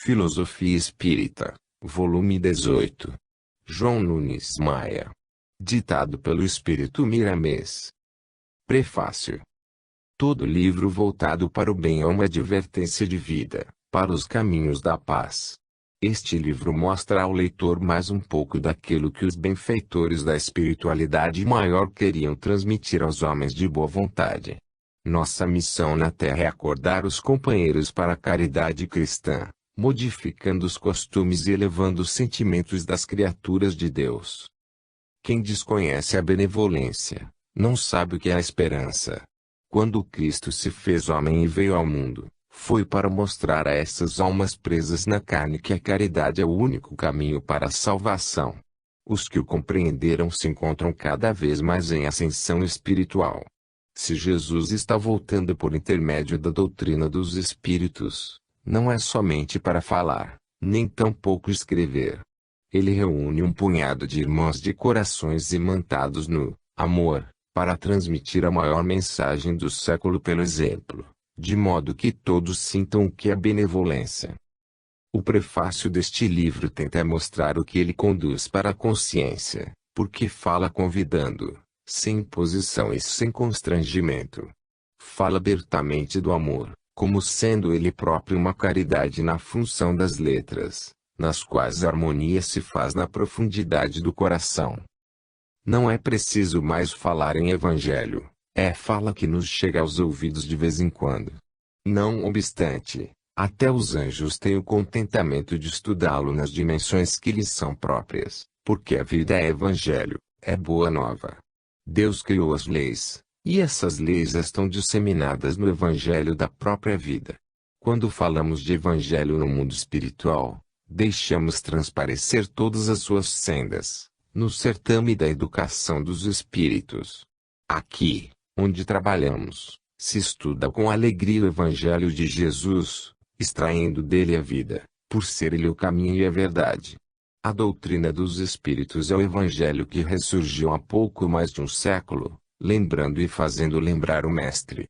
Filosofia Espírita, volume 18. João Nunes Maia. Ditado pelo Espírito Miramês. Prefácio. Todo livro voltado para o bem é uma advertência de vida, para os caminhos da paz. Este livro mostra ao leitor mais um pouco daquilo que os benfeitores da espiritualidade maior queriam transmitir aos homens de boa vontade. Nossa missão na Terra é acordar os companheiros para a caridade cristã, modificando os costumes e elevando os sentimentos das criaturas de Deus. Quem desconhece a benevolência, não sabe o que é a esperança. Quando Cristo se fez homem e veio ao mundo, foi para mostrar a essas almas presas na carne que a caridade é o único caminho para a salvação. Os que o compreenderam se encontram cada vez mais em ascensão espiritual. Se Jesus está voltando por intermédio da doutrina dos Espíritos, não é somente para falar, nem tampouco escrever. Ele reúne um punhado de irmãos de corações imantados no amor, para transmitir a maior mensagem do século pelo exemplo, de modo que todos sintam o que é benevolência. O prefácio deste livro tenta mostrar o que ele conduz para a consciência, porque fala convidando, sem imposição e sem constrangimento. Fala abertamente do amor, como sendo ele próprio uma caridade na função das letras, nas quais a harmonia se faz na profundidade do coração. Não é preciso mais falar em evangelho, é fala que nos chega aos ouvidos de vez em quando. Não obstante, até os anjos têm o contentamento de estudá-lo nas dimensões que lhes são próprias, porque a vida é evangelho, é boa nova. Deus criou as leis, e essas leis estão disseminadas no evangelho da própria vida. Quando falamos de evangelho no mundo espiritual, deixamos transparecer todas as suas sendas, no certame da educação dos espíritos. Aqui, onde trabalhamos, se estuda com alegria o evangelho de Jesus, extraindo dele a vida, por ser ele o caminho e a verdade. A doutrina dos Espíritos é o Evangelho que ressurgiu há pouco mais de um século, lembrando e fazendo lembrar o Mestre.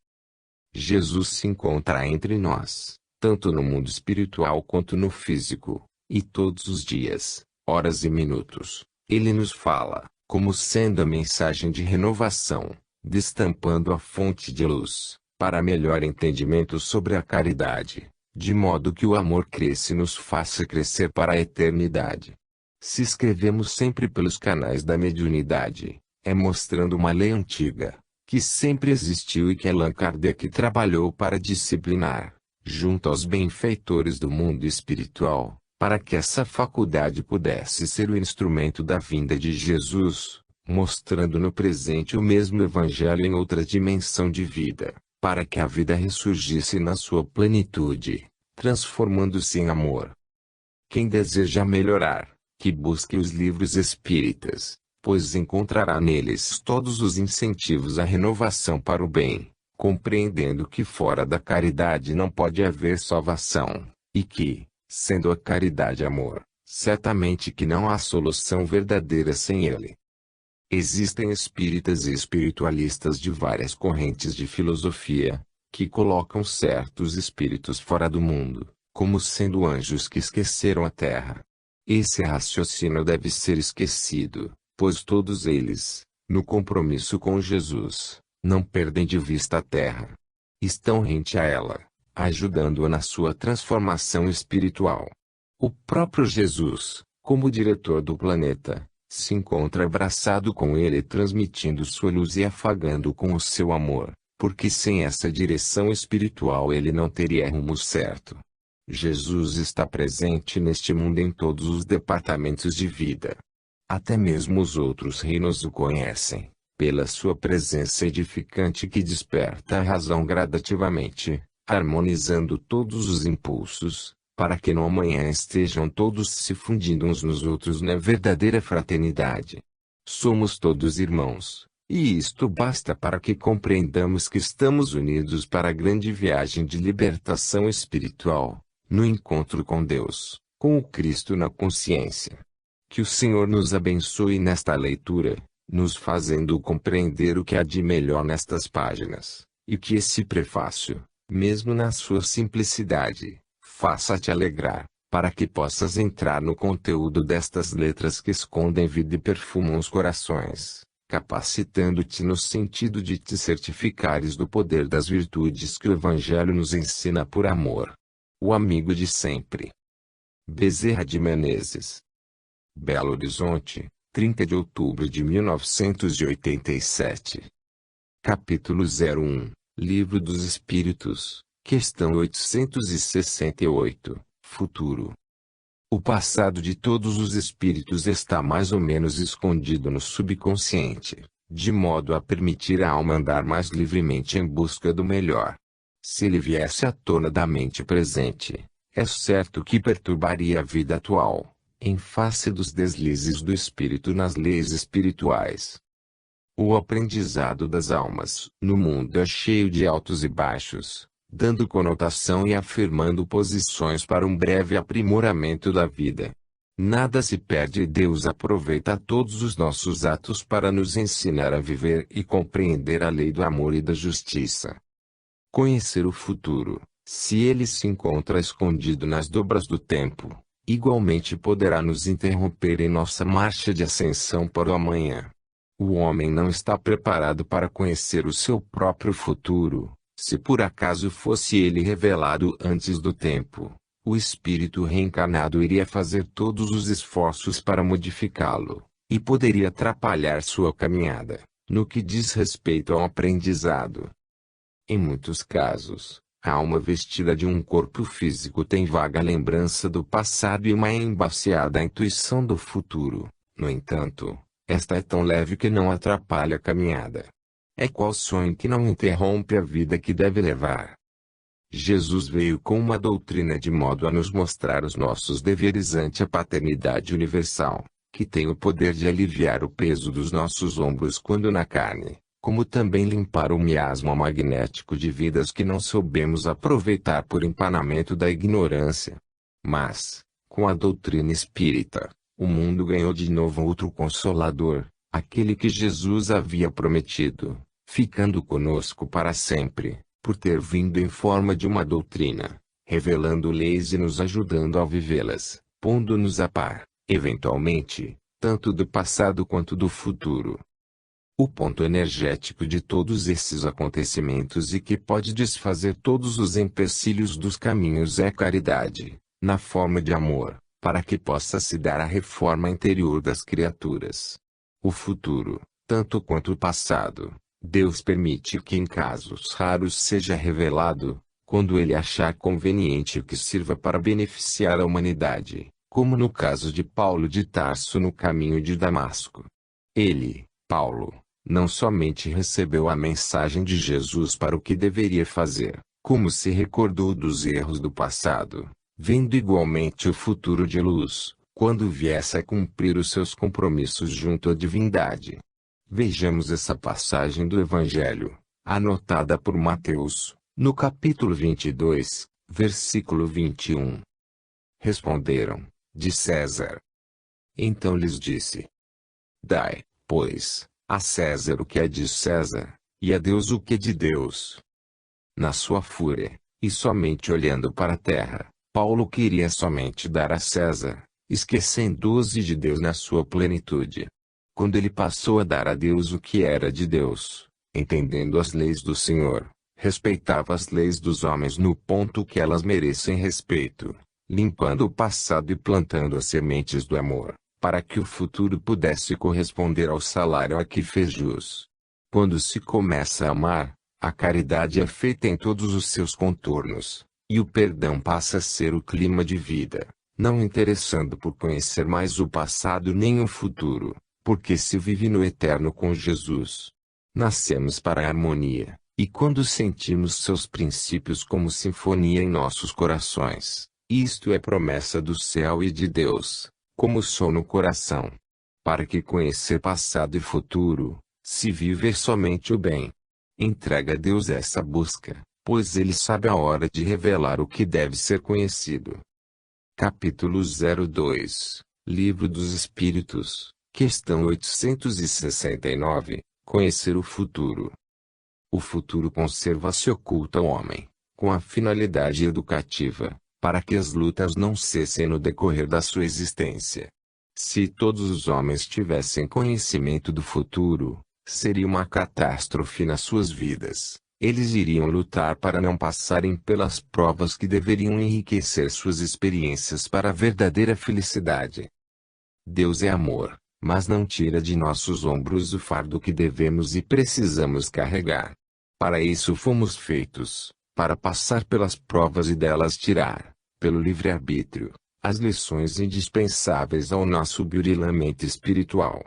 Jesus se encontra entre nós, tanto no mundo espiritual quanto no físico, e todos os dias, horas e minutos, ele nos fala, como sendo a mensagem de renovação, destampando a fonte de luz, para melhor entendimento sobre a caridade, de modo que o amor cresça e nos faça crescer para a eternidade. Se escrevemos sempre pelos canais da mediunidade, é mostrando uma lei antiga, que sempre existiu e que Allan Kardec trabalhou para disciplinar, junto aos benfeitores do mundo espiritual, para que essa faculdade pudesse ser o instrumento da vinda de Jesus, mostrando no presente o mesmo Evangelho em outra dimensão de vida, para que a vida ressurgisse na sua plenitude, transformando-se em amor. Quem deseja melhorar, que busque os livros espíritas, pois encontrará neles todos os incentivos à renovação para o bem, compreendendo que fora da caridade não pode haver salvação, e que, sendo a caridade amor, certamente que não há solução verdadeira sem ele. Existem espíritas e espiritualistas de várias correntes de filosofia, que colocam certos espíritos fora do mundo, como sendo anjos que esqueceram a terra. Esse raciocínio deve ser esquecido, pois todos eles, no compromisso com Jesus, não perdem de vista a terra. Estão rente a ela, ajudando-a na sua transformação espiritual. O próprio Jesus, como diretor do planeta, se encontra abraçado com ele transmitindo sua luz e afagando-o com o seu amor, porque sem essa direção espiritual ele não teria rumo certo. Jesus está presente neste mundo em todos os departamentos de vida. Até mesmo os outros reinos o conhecem, pela sua presença edificante que desperta a razão gradativamente, harmonizando todos os impulsos, para que no amanhã estejam todos se fundindo uns nos outros na verdadeira fraternidade. Somos todos irmãos, e isto basta para que compreendamos que estamos unidos para a grande viagem de libertação espiritual, no encontro com Deus, com o Cristo na consciência. Que o Senhor nos abençoe nesta leitura, nos fazendo compreender o que há de melhor nestas páginas, e que esse prefácio, mesmo na sua simplicidade, faça-te alegrar, para que possas entrar no conteúdo destas letras que escondem vida e perfumam os corações, capacitando-te no sentido de te certificares do poder das virtudes que o Evangelho nos ensina por amor. O amigo de sempre. Bezerra de Menezes. Belo Horizonte, 30 de outubro de 1987. Capítulo 01, Livro dos Espíritos, questão 868, Futuro. O passado de todos os espíritos está mais ou menos escondido no subconsciente, de modo a permitir à alma andar mais livremente em busca do melhor. Se ele viesse à tona da mente presente, é certo que perturbaria a vida atual, em face dos deslizes do espírito nas leis espirituais. O aprendizado das almas no mundo é cheio de altos e baixos, dando conotação e afirmando posições para um breve aprimoramento da vida. Nada se perde e Deus aproveita todos os nossos atos para nos ensinar a viver e compreender a lei do amor e da justiça. Conhecer o futuro, se ele se encontra escondido nas dobras do tempo, igualmente poderá nos interromper em nossa marcha de ascensão para o amanhã. O homem não está preparado para conhecer o seu próprio futuro. Se por acaso fosse ele revelado antes do tempo, o espírito reencarnado iria fazer todos os esforços para modificá-lo, e poderia atrapalhar sua caminhada, no que diz respeito ao aprendizado. Em muitos casos, a alma vestida de um corpo físico tem vaga lembrança do passado e uma embaciada intuição do futuro. No entanto, esta é tão leve que não atrapalha a caminhada. É qual sonho que não interrompe a vida que deve levar. Jesus veio com uma doutrina de modo a nos mostrar os nossos deveres ante a paternidade universal, que tem o poder de aliviar o peso dos nossos ombros quando na carne, como também limpar o miasma magnético de vidas que não soubemos aproveitar por empanamento da ignorância. Mas, com a doutrina espírita, o mundo ganhou de novo outro Consolador, aquele que Jesus havia prometido, ficando conosco para sempre, por ter vindo em forma de uma doutrina, revelando leis e nos ajudando a vivê-las, pondo-nos a par, eventualmente, tanto do passado quanto do futuro. O ponto energético de todos esses acontecimentos e que pode desfazer todos os empecilhos dos caminhos é a caridade, na forma de amor, para que possa se dar a reforma interior das criaturas. O futuro, tanto quanto o passado, Deus permite que em casos raros seja revelado, quando ele achar conveniente que sirva para beneficiar a humanidade, como no caso de Paulo de Tarso no caminho de Damasco. Ele, Paulo, não somente recebeu a mensagem de Jesus para o que deveria fazer, como se recordou dos erros do passado, vendo igualmente o futuro de luz, quando viesse a cumprir os seus compromissos junto à divindade. Vejamos essa passagem do Evangelho, anotada por Mateus, no capítulo 22, versículo 21. Responderam, de César. Então lhes disse: Dai, pois, a César o que é de César, e a Deus o que é de Deus. Na sua fúria, e somente olhando para a terra, Paulo queria somente dar a César, esquecendo-se de Deus na sua plenitude. Quando ele passou a dar a Deus o que era de Deus, entendendo as leis do Senhor, respeitava as leis dos homens no ponto que elas merecem respeito, limpando o passado e plantando as sementes do amor, para que o futuro pudesse corresponder ao salário a que fez jus. Quando se começa a amar, a caridade é feita em todos os seus contornos, e o perdão passa a ser o clima de vida, não interessando por conhecer mais o passado nem o futuro, porque se vive no eterno com Jesus. Nascemos para a harmonia, e quando sentimos seus princípios como sinfonia em nossos corações, isto é promessa do céu e de Deus, como som no coração. Para que conhecer passado e futuro, se viver somente o bem. Entrega a Deus essa busca, pois Ele sabe a hora de revelar o que deve ser conhecido. Capítulo 02, Livro dos Espíritos, questão 869, Conhecer o futuro. O futuro conserva-se oculto ao homem, com a finalidade educativa, para que as lutas não cessem no decorrer da sua existência. Se todos os homens tivessem conhecimento do futuro, seria uma catástrofe nas suas vidas. Eles iriam lutar para não passarem pelas provas que deveriam enriquecer suas experiências para a verdadeira felicidade. Deus é amor, mas não tira de nossos ombros o fardo que devemos e precisamos carregar. Para isso fomos feitos, para passar pelas provas e delas tirar, pelo livre-arbítrio, as lições indispensáveis ao nosso burilamento espiritual.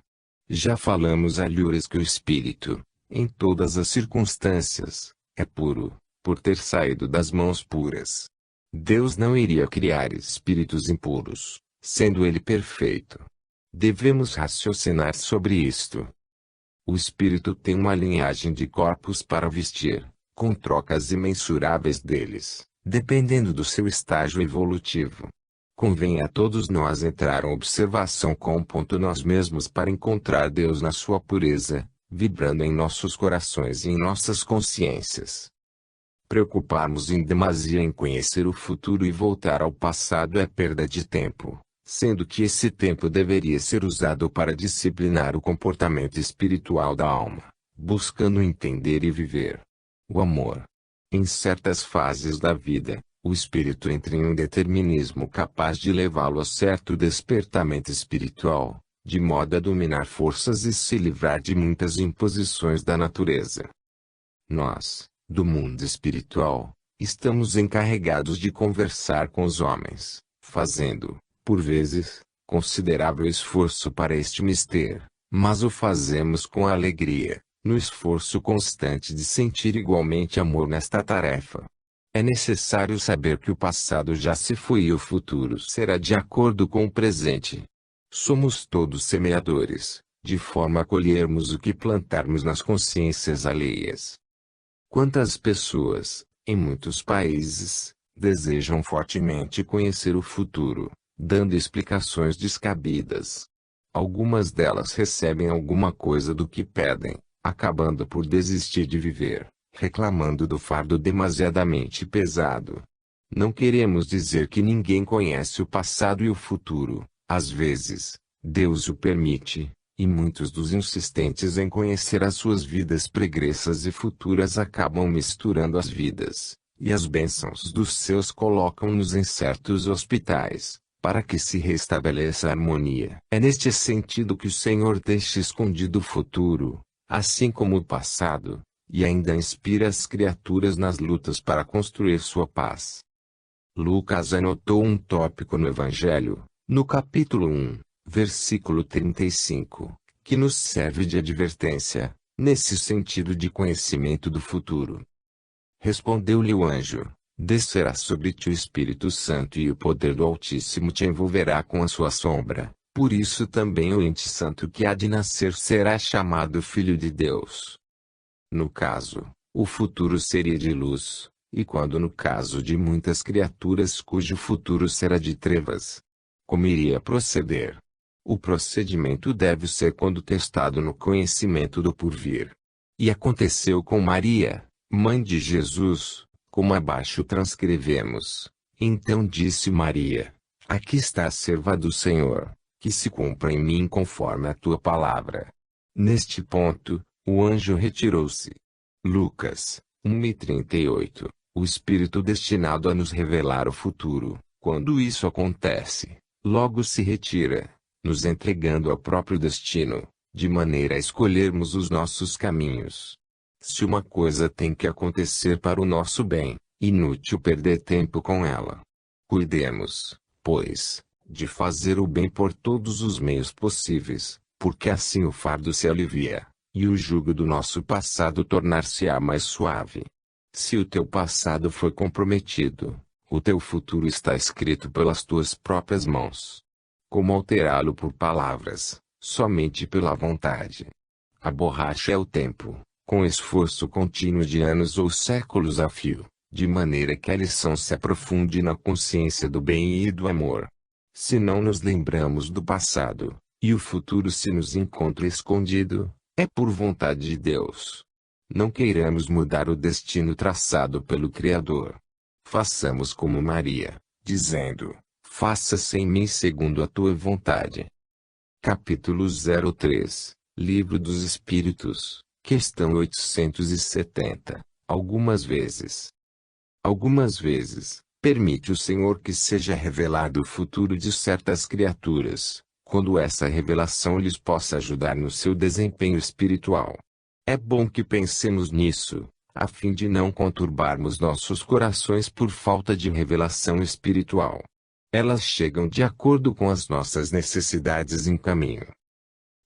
Já falamos alhures que o espírito, em todas as circunstâncias, é puro, por ter saído das mãos puras. Deus não iria criar espíritos impuros, sendo ele perfeito. Devemos raciocinar sobre isto. O espírito tem uma linhagem de corpos para vestir, com trocas imensuráveis deles, dependendo do seu estágio evolutivo. Convém a todos nós entrar em observação com nós mesmos para encontrar Deus na sua pureza, vibrando em nossos corações e em nossas consciências. Preocuparmos em demasia em conhecer o futuro e voltar ao passado é perda de tempo, sendo que esse tempo deveria ser usado para disciplinar o comportamento espiritual da alma, buscando entender e viver o amor. Em certas fases da vida, o espírito entra em um determinismo capaz de levá-lo a certo despertamento espiritual, de modo a dominar forças e se livrar de muitas imposições da natureza. Nós, do mundo espiritual, estamos encarregados de conversar com os homens, fazendo, por vezes, considerável esforço para este mister, mas o fazemos com alegria, no esforço constante de sentir igualmente amor nesta tarefa. É necessário saber que o passado já se foi e o futuro será de acordo com o presente. Somos todos semeadores, de forma a colhermos o que plantarmos nas consciências alheias. Quantas pessoas, em muitos países, desejam fortemente conhecer o futuro, dando explicações descabidas. Algumas delas recebem alguma coisa do que pedem, acabando por desistir de viver, reclamando do fardo demasiadamente pesado. Não queremos dizer que ninguém conhece o passado e o futuro. Às vezes, Deus o permite, e muitos dos insistentes em conhecer as suas vidas pregressas e futuras acabam misturando as vidas, e as bênçãos dos seus colocam-nos em certos hospitais, para que se restabeleça a harmonia. É neste sentido que o Senhor deixa escondido o futuro, assim como o passado, e ainda inspira as criaturas nas lutas para construir sua paz. Lucas anotou um tópico no Evangelho, no capítulo 1, versículo 35, que nos serve de advertência, nesse sentido de conhecimento do futuro. Respondeu-lhe o anjo: descerá sobre ti o Espírito Santo e o poder do Altíssimo te envolverá com a sua sombra, por isso também o ente santo que há de nascer será chamado Filho de Deus. No caso, o futuro seria de luz, e quando no caso de muitas criaturas cujo futuro será de trevas. Como iria proceder? O procedimento deve ser quando testado no conhecimento do porvir. E aconteceu com Maria, mãe de Jesus, como abaixo transcrevemos. Então disse Maria: aqui está a serva do Senhor, que se cumpra em mim conforme a tua palavra. Neste ponto, o anjo retirou-se. Lucas 1:38. O Espírito destinado a nos revelar o futuro, quando isso acontece, logo se retira, nos entregando ao próprio destino, de maneira a escolhermos os nossos caminhos. Se uma coisa tem que acontecer para o nosso bem, inútil perder tempo com ela. Cuidemos, pois, de fazer o bem por todos os meios possíveis, porque assim o fardo se alivia, e o jugo do nosso passado tornar-se-á mais suave. Se o teu passado foi comprometido, o teu futuro está escrito pelas tuas próprias mãos. Como alterá-lo por palavras? Somente pela vontade. A borracha é o tempo, com esforço contínuo de anos ou séculos a fio, de maneira que a lição se aprofunde na consciência do bem e do amor. Se não nos lembramos do passado, e o futuro se nos encontra escondido, é por vontade de Deus. Não queiramos mudar o destino traçado pelo Criador. Façamos como Maria, dizendo: faça-se em mim segundo a tua vontade. Capítulo 03, Livro dos Espíritos, questão 870. Algumas vezes, permite o Senhor que seja revelado o futuro de certas criaturas, quando essa revelação lhes possa ajudar no seu desempenho espiritual. É bom que pensemos nisso, a fim de não conturbarmos nossos corações por falta de revelação espiritual. Elas chegam de acordo com as nossas necessidades em caminho.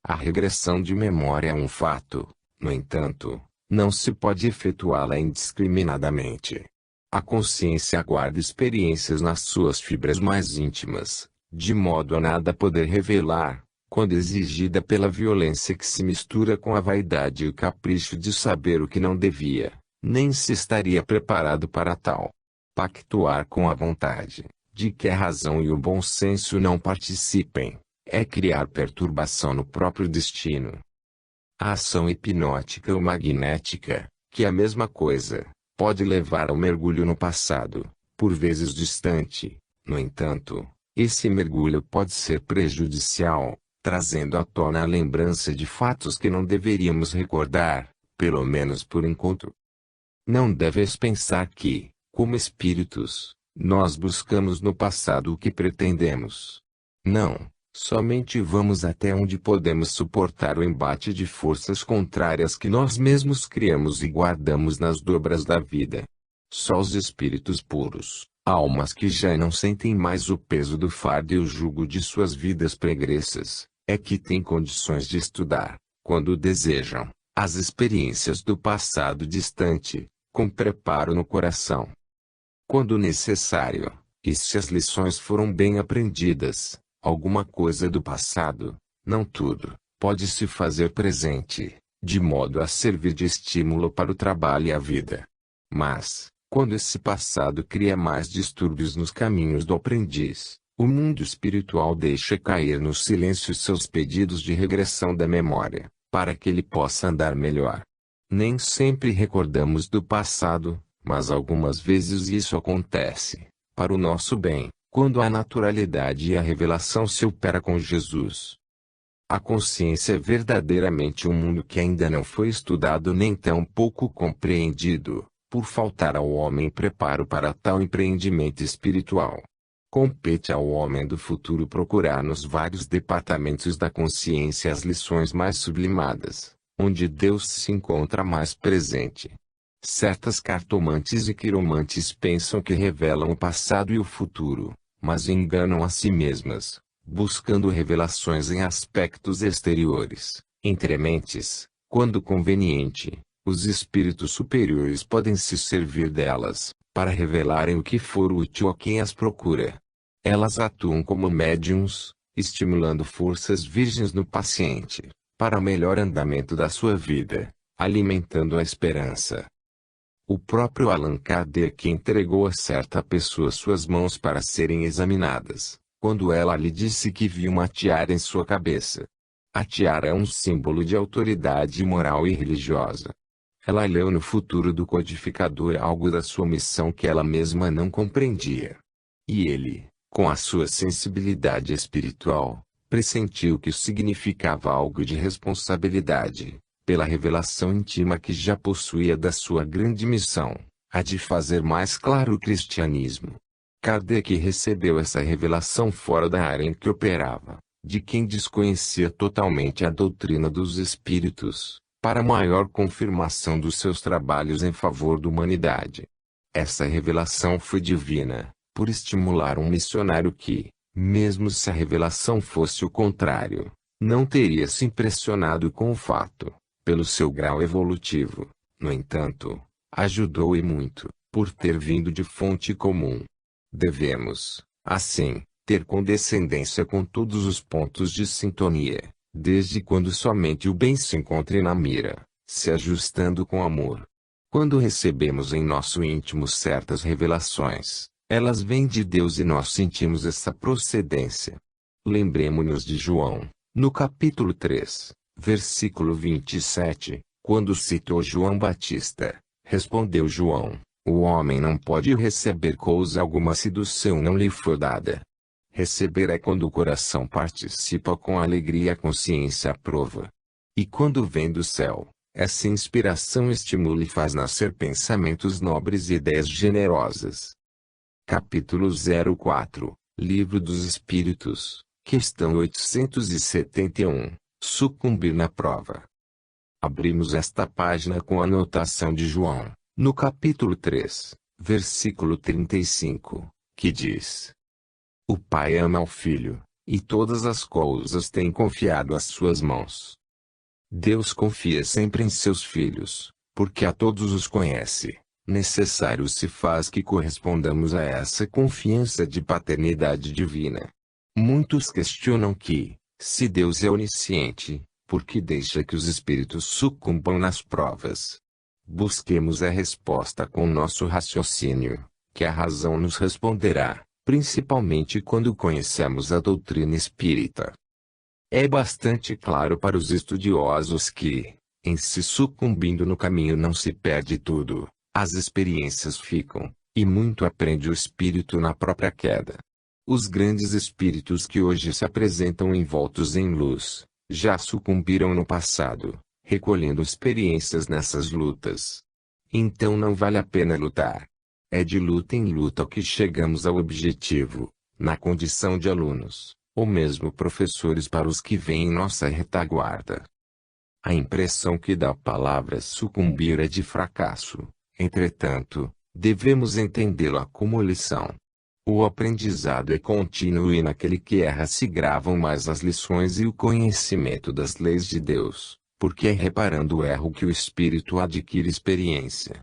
A regressão de memória é um fato, no entanto, não se pode efetuá-la indiscriminadamente. A consciência aguarda experiências nas suas fibras mais íntimas, de modo a nada poder revelar, quando exigida pela violência que se mistura com a vaidade e o capricho de saber o que não devia, nem se estaria preparado para tal. Pactuar com a vontade, de que a razão e o bom senso não participem, é criar perturbação no próprio destino. A ação hipnótica ou magnética, que é a mesma coisa, pode levar ao mergulho no passado, por vezes distante. No entanto, esse mergulho pode ser prejudicial, trazendo à tona a lembrança de fatos que não deveríamos recordar, pelo menos por enquanto. Não deves pensar que, como espíritos, nós buscamos no passado o que pretendemos. Não, somente vamos até onde podemos suportar o embate de forças contrárias que nós mesmos criamos e guardamos nas dobras da vida. Só os espíritos puros, almas que já não sentem mais o peso do fardo e o jugo de suas vidas pregressas, é que têm condições de estudar, quando desejam, as experiências do passado distante, com preparo no coração. Quando necessário, e se as lições foram bem aprendidas, alguma coisa do passado, não tudo, pode se fazer presente, de modo a servir de estímulo para o trabalho e a vida. Mas, quando esse passado cria mais distúrbios nos caminhos do aprendiz, o mundo espiritual deixa cair no silêncio seus pedidos de regressão da memória, para que ele possa andar melhor. Nem sempre recordamos do passado, mas algumas vezes isso acontece, para o nosso bem, quando a naturalidade e a revelação se opera com Jesus. A consciência é verdadeiramente um mundo que ainda não foi estudado nem tão pouco compreendido, por faltar ao homem preparo para tal empreendimento espiritual. Compete ao homem do futuro procurar nos vários departamentos da consciência as lições mais sublimadas, onde Deus se encontra mais presente. Certas cartomantes e quiromantes pensam que revelam o passado e o futuro, mas enganam a si mesmas, buscando revelações em aspectos exteriores. Entre mentes, quando conveniente, os espíritos superiores podem se servir delas, para revelarem o que for útil a quem as procura. Elas atuam como médiums, estimulando forças virgens no paciente, para o melhor andamento da sua vida, alimentando a esperança. O próprio Allan Kardec entregou a certa pessoa suas mãos para serem examinadas, quando ela lhe disse que viu uma tiara em sua cabeça. A tiara é um símbolo de autoridade moral e religiosa. Ela leu no futuro do codificador algo da sua missão que ela mesma não compreendia. E ele, com a sua sensibilidade espiritual, pressentiu que significava algo de responsabilidade, pela revelação íntima que já possuía da sua grande missão, a de fazer mais claro o cristianismo. Kardec recebeu essa revelação fora da área em que operava, de quem desconhecia totalmente a doutrina dos espíritos, para maior confirmação dos seus trabalhos em favor da humanidade. Essa revelação foi divina, por estimular um missionário que, mesmo se a revelação fosse o contrário, não teria se impressionado com o fato, pelo seu grau evolutivo. No entanto, ajudou e muito, por ter vindo de fonte comum. Devemos, assim, ter condescendência com todos os pontos de sintonia, desde quando somente o bem se encontre na mira, se ajustando com amor. Quando recebemos em nosso íntimo certas revelações, elas vêm de Deus e nós sentimos essa procedência. Lembremo-nos de João, no capítulo 3, versículo 27, quando citou João Batista, respondeu João: O homem não pode receber coisa alguma se do céu não lhe for dada. Receber é quando o coração participa com alegria e a consciência aprova. E quando vem do céu, essa inspiração estimula e faz nascer pensamentos nobres e ideias generosas. Capítulo 04, Livro dos Espíritos, questão 871, sucumbir na prova. Abrimos esta página com a anotação de João, no capítulo 3, versículo 35, que diz: O Pai ama ao Filho, e todas as coisas tem confiado às suas mãos. Deus confia sempre em seus filhos, porque a todos os conhece. Necessário se faz que correspondamos a essa confiança de paternidade divina. Muitos questionam que, se Deus é onisciente, por que deixa que os espíritos sucumbam nas provas? Busquemos a resposta com nosso raciocínio, que a razão nos responderá, principalmente quando conhecemos a doutrina espírita. É bastante claro para os estudiosos que, em se sucumbindo no caminho não se perde tudo, as experiências ficam, e muito aprende o espírito na própria queda. Os grandes espíritos que hoje se apresentam envoltos em luz, já sucumbiram no passado, recolhendo experiências nessas lutas. Então não vale a pena lutar. É de luta em luta que chegamos ao objetivo, na condição de alunos, ou mesmo professores para os que vêm em nossa retaguarda. A impressão que dá a palavra sucumbir é de fracasso, entretanto, devemos entendê-la como lição. O aprendizado é contínuo e naquele que erra se gravam mais as lições e o conhecimento das leis de Deus, porque é reparando o erro que o espírito adquire experiência.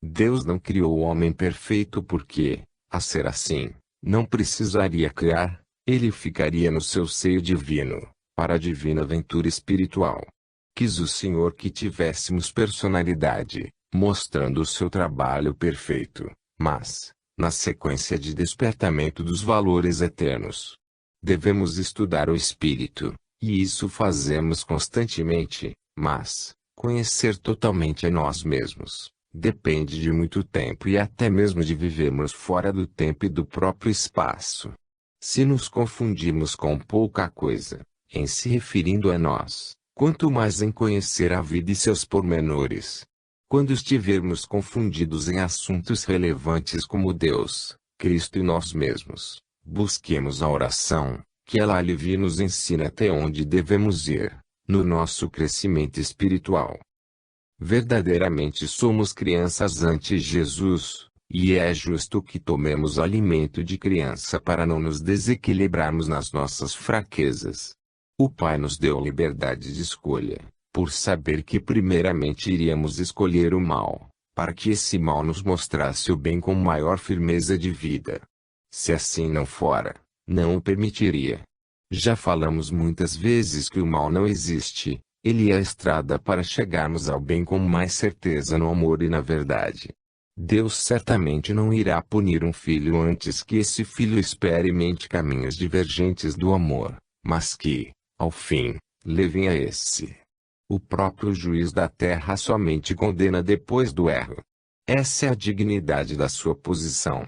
Deus não criou o homem perfeito porque, a ser assim, não precisaria criar, ele ficaria no seu seio divino, para a divina aventura espiritual. Quis o Senhor que tivéssemos personalidade, mostrando o seu trabalho perfeito, mas, na sequência de despertamento dos valores eternos, devemos estudar o espírito, e isso fazemos constantemente, mas, conhecer totalmente a nós mesmos, depende de muito tempo e até mesmo de vivermos fora do tempo e do próprio espaço. Se nos confundimos com pouca coisa, em se referindo a nós, quanto mais em conhecer a vida e seus pormenores. Quando estivermos confundidos em assuntos relevantes como Deus, Cristo e nós mesmos, busquemos a oração, que ela alivia e nos ensina até onde devemos ir, no nosso crescimento espiritual. Verdadeiramente somos crianças ante Jesus, e é justo que tomemos alimento de criança para não nos desequilibrarmos nas nossas fraquezas. O Pai nos deu liberdade de escolha, por saber que primeiramente iríamos escolher o mal, para que esse mal nos mostrasse o bem com maior firmeza de vida. Se assim não fora, não o permitiria. Já falamos muitas vezes que o mal não existe, ele é a estrada para chegarmos ao bem com mais certeza no amor e na verdade. Deus certamente não irá punir um filho antes que esse filho experimente caminhos divergentes do amor, mas que, ao fim, levem a esse. O próprio juiz da terra somente condena depois do erro. Essa é a dignidade da sua posição.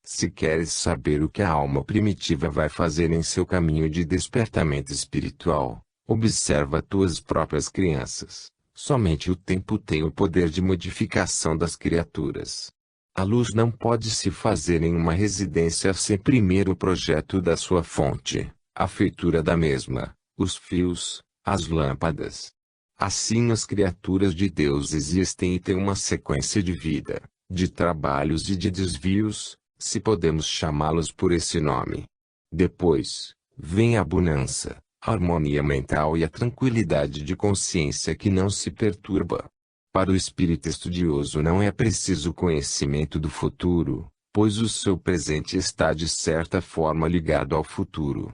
Se queres saber o que a alma primitiva vai fazer em seu caminho de despertamento espiritual, observa tuas próprias crianças. Somente o tempo tem o poder de modificação das criaturas. A luz não pode se fazer em uma residência sem primeiro o projeto da sua fonte, a feitura da mesma, os fios, as lâmpadas. Assim as criaturas de Deus existem e têm uma sequência de vida, de trabalhos e de desvios, se podemos chamá-los por esse nome. Depois, vem a bonança, a harmonia mental e a tranquilidade de consciência que não se perturba. Para o espírito estudioso não é preciso conhecimento do futuro, pois o seu presente está de certa forma ligado ao futuro.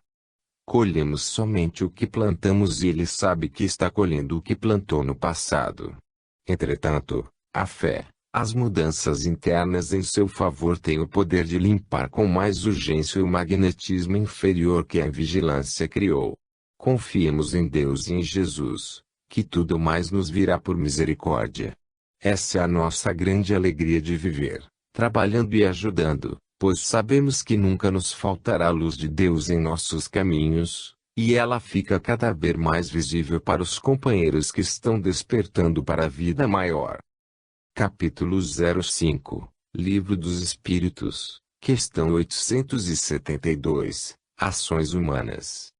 Colhemos somente o que plantamos e ele sabe que está colhendo o que plantou no passado. Entretanto, a fé, as mudanças internas em seu favor têm o poder de limpar com mais urgência o magnetismo inferior que a vigilância criou. Confiemos em Deus e em Jesus, que tudo mais nos virá por misericórdia. Essa é a nossa grande alegria de viver, trabalhando e ajudando, pois sabemos que nunca nos faltará a luz de Deus em nossos caminhos, e ela fica cada vez mais visível para os companheiros que estão despertando para a vida maior. Capítulo 05, Livro dos Espíritos, questão 872, Ações Humanas.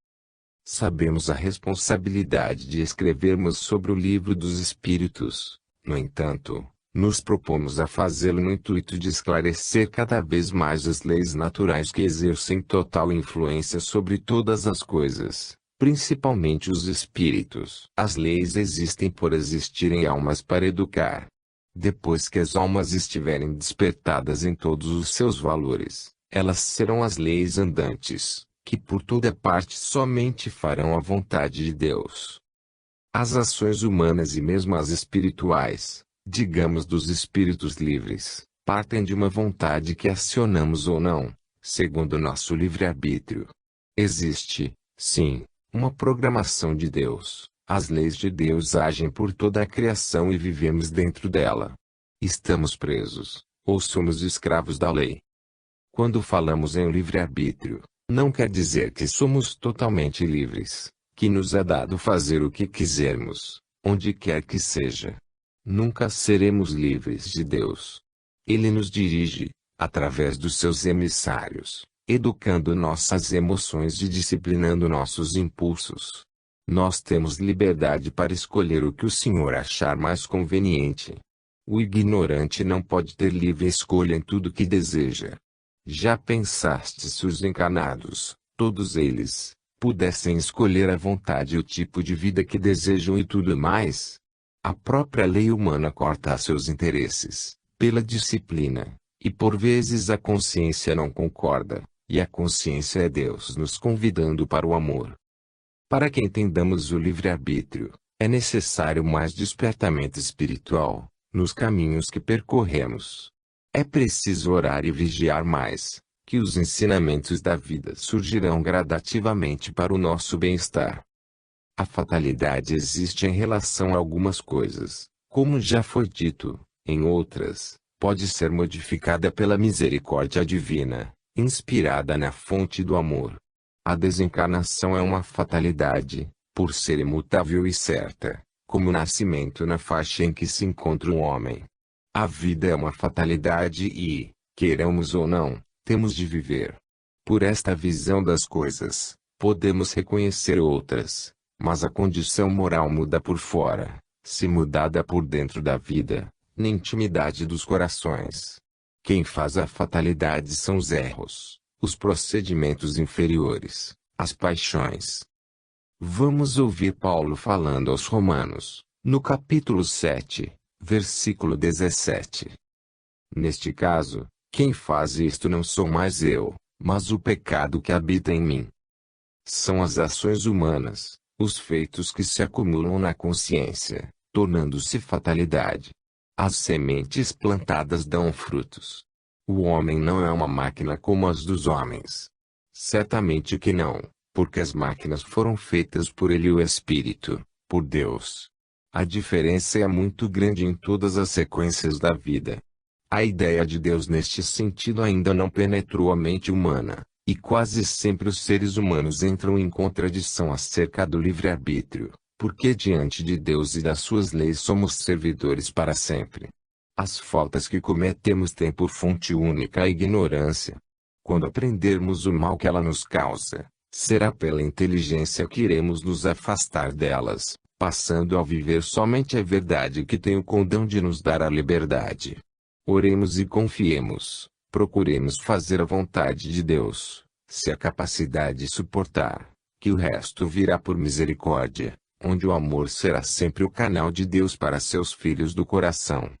Sabemos a responsabilidade de escrevermos sobre o Livro dos Espíritos. No entanto, nos propomos a fazê-lo no intuito de esclarecer cada vez mais as leis naturais que exercem total influência sobre todas as coisas, principalmente os espíritos. As leis existem por existirem almas para educar. Depois que as almas estiverem despertadas em todos os seus valores, elas serão as leis andantes, que por toda parte somente farão a vontade de Deus. As ações humanas e mesmo as espirituais, digamos dos espíritos livres, partem de uma vontade que acionamos ou não, segundo nosso livre-arbítrio. Existe, sim, uma programação de Deus. As leis de Deus agem por toda a criação e vivemos dentro dela. Estamos presos, ou somos escravos da lei. Quando falamos em livre-arbítrio, não quer dizer que somos totalmente livres, que nos é dado fazer o que quisermos, onde quer que seja. Nunca seremos livres de Deus. Ele nos dirige, através dos seus emissários, educando nossas emoções e disciplinando nossos impulsos. Nós temos liberdade para escolher o que o Senhor achar mais conveniente. O ignorante não pode ter livre escolha em tudo que deseja. Já pensaste se os encarnados, todos eles, pudessem escolher à vontade o tipo de vida que desejam e tudo mais? A própria lei humana corta a seus interesses, pela disciplina, e por vezes a consciência não concorda, e a consciência é Deus nos convidando para o amor. Para que entendamos o livre-arbítrio, é necessário mais despertamento espiritual, nos caminhos que percorremos. É preciso orar e vigiar mais, que os ensinamentos da vida surgirão gradativamente para o nosso bem-estar. A fatalidade existe em relação a algumas coisas, como já foi dito, em outras, pode ser modificada pela misericórdia divina, inspirada na fonte do amor. A desencarnação é uma fatalidade, por ser imutável e certa, como o nascimento na faixa em que se encontra um homem. A vida é uma fatalidade e, queiramos ou não, temos de viver. Por esta visão das coisas, podemos reconhecer outras, mas a condição moral muda por fora, se mudada por dentro da vida, na intimidade dos corações. Quem faz a fatalidade são os erros, os procedimentos inferiores, as paixões. Vamos ouvir Paulo falando aos Romanos, no capítulo 7. Versículo 17. Neste caso, quem faz isto não sou mais eu, mas o pecado que habita em mim. São as ações humanas, os feitos que se acumulam na consciência, tornando-se fatalidade. As sementes plantadas dão frutos. O homem não é uma máquina como as dos homens. Certamente que não, porque as máquinas foram feitas por ele e o Espírito, por Deus. A diferença é muito grande em todas as sequências da vida. A ideia de Deus neste sentido ainda não penetrou a mente humana, e quase sempre os seres humanos entram em contradição acerca do livre-arbítrio, porque diante de Deus e das suas leis somos servidores para sempre. As faltas que cometemos têm por fonte única a ignorância. Quando aprendermos o mal que ela nos causa, será pela inteligência que iremos nos afastar delas, passando a viver somente a verdade que tem o condão de nos dar a liberdade. Oremos e confiemos, procuremos fazer a vontade de Deus, se a capacidade suportar, que o resto virá por misericórdia, onde o amor será sempre o canal de Deus para seus filhos do coração.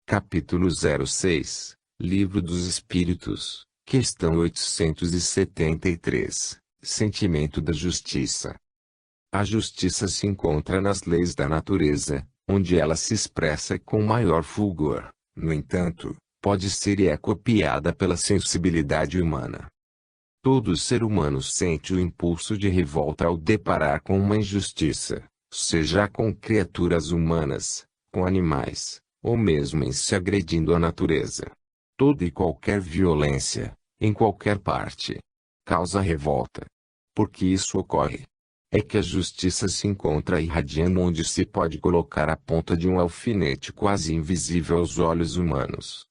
Capítulo 06, Livro dos Espíritos, questão 873, Sentimento da Justiça. A justiça se encontra nas leis da natureza, onde ela se expressa com maior fulgor. No entanto, pode ser e é copiada pela sensibilidade humana. Todo ser humano sente o impulso de revolta ao deparar com uma injustiça, seja com criaturas humanas, com animais, ou mesmo em se agredindo a natureza. Toda e qualquer violência, em qualquer parte, causa revolta. Por que isso ocorre? É que a justiça se encontra irradiando onde se pode colocar a ponta de um alfinete quase invisível aos olhos humanos.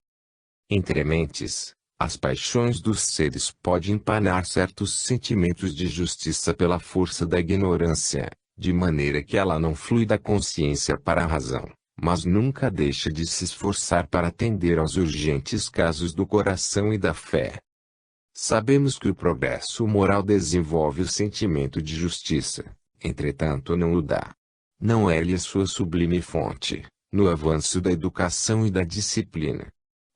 Entre mentes, as paixões dos seres podem empanar certos sentimentos de justiça pela força da ignorância, de maneira que ela não flui da consciência para a razão, mas nunca deixa de se esforçar para atender aos urgentes casos do coração e da fé. Sabemos que o progresso moral desenvolve o sentimento de justiça, entretanto não o dá. Não é-lhe a sua sublime fonte, no avanço da educação e da disciplina.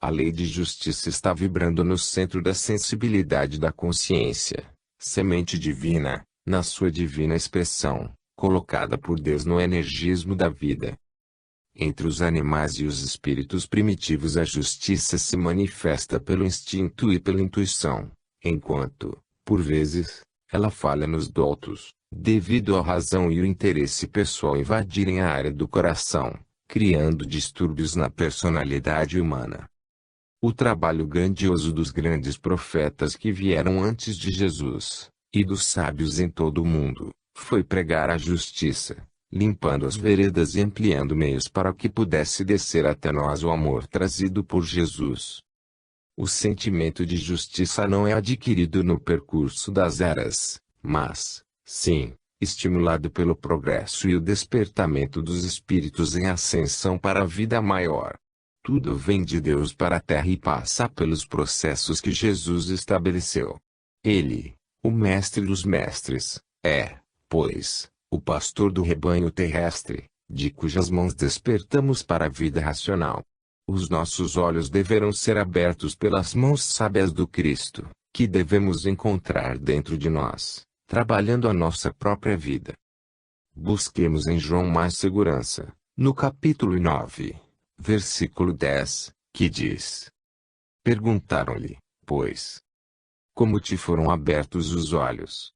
A lei de justiça está vibrando no centro da sensibilidade da consciência, semente divina, na sua divina expressão, colocada por Deus no energismo da vida. Entre os animais e os espíritos primitivos a justiça se manifesta pelo instinto e pela intuição, enquanto, por vezes, ela falha nos doutos, devido à razão e o interesse pessoal invadirem a área do coração, criando distúrbios na personalidade humana. O trabalho grandioso dos grandes profetas que vieram antes de Jesus, e dos sábios em todo o mundo, foi pregar a justiça, limpando as veredas e ampliando meios para que pudesse descer até nós o amor trazido por Jesus. O sentimento de justiça não é adquirido no percurso das eras, mas, sim, estimulado pelo progresso e o despertamento dos espíritos em ascensão para a vida maior. Tudo vem de Deus para a terra e passa pelos processos que Jesus estabeleceu. Ele, o mestre dos mestres, é, pois, o pastor do rebanho terrestre, de cujas mãos despertamos para a vida racional. Os nossos olhos deverão ser abertos pelas mãos sábias do Cristo, que devemos encontrar dentro de nós, trabalhando a nossa própria vida. Busquemos em João mais segurança, no capítulo 9. Versículo 10, que diz: Perguntaram-lhe, pois, como te foram abertos os olhos?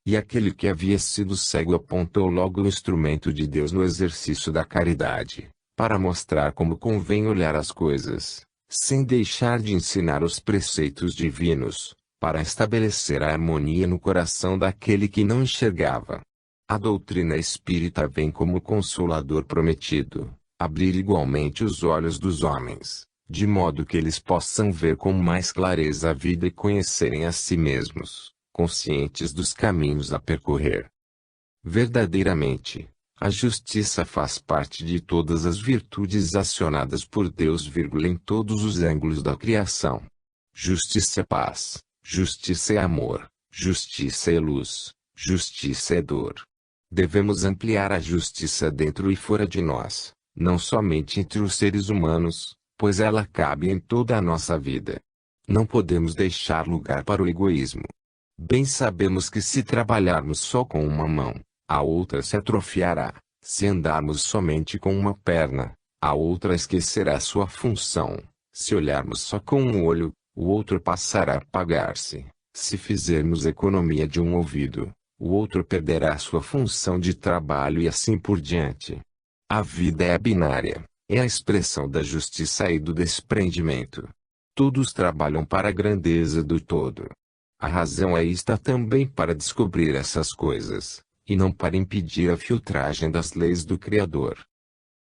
E aquele que havia sido cego apontou logo o instrumento de Deus no exercício da caridade, para mostrar como convém olhar as coisas, sem deixar de ensinar os preceitos divinos, para estabelecer a harmonia no coração daquele que não enxergava. A doutrina espírita vem como consolador prometido, abrir igualmente os olhos dos homens, de modo que eles possam ver com mais clareza a vida e conhecerem a si mesmos, conscientes dos caminhos a percorrer. Verdadeiramente, a justiça faz parte de todas as virtudes acionadas por Deus, em todos os ângulos da criação. Justiça é paz, justiça é amor, justiça é luz, justiça é dor. Devemos ampliar a justiça dentro e fora de nós, não somente entre os seres humanos, pois ela cabe em toda a nossa vida. Não podemos deixar lugar para o egoísmo. Bem sabemos que se trabalharmos só com uma mão, a outra se atrofiará. Se andarmos somente com uma perna, a outra esquecerá sua função. Se olharmos só com um olho, o outro passará a apagar-se. Se fizermos economia de um ouvido, o outro perderá sua função de trabalho e assim por diante. A vida é binária, é a expressão da justiça e do desprendimento. Todos trabalham para a grandeza do todo. A razão aí está também para descobrir essas coisas, e não para impedir a filtragem das leis do Criador.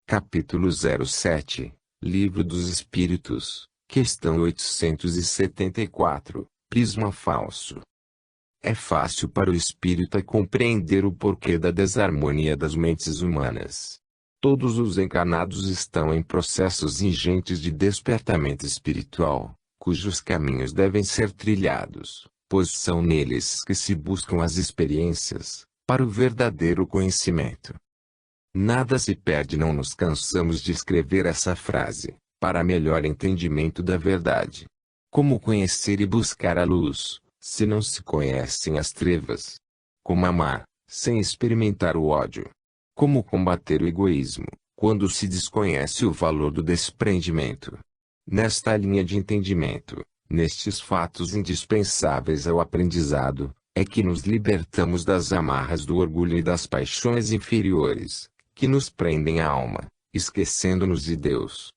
Capítulo 07, Livro dos Espíritos, questão 874, Prisma falso. É fácil para o espírita compreender o porquê da desarmonia das mentes humanas. Todos os encarnados estão em processos ingentes de despertamento espiritual, cujos caminhos devem ser trilhados, pois são neles que se buscam as experiências, para o verdadeiro conhecimento. Nada se perde, não nos cansamos de escrever essa frase, para melhor entendimento da verdade. Como conhecer e buscar a luz, se não se conhecem as trevas? Como amar, sem experimentar o ódio? Como combater o egoísmo, quando se desconhece o valor do desprendimento? Nesta linha de entendimento, nestes fatos indispensáveis ao aprendizado, é que nos libertamos das amarras do orgulho e das paixões inferiores, que nos prendem a alma, esquecendo-nos de Deus.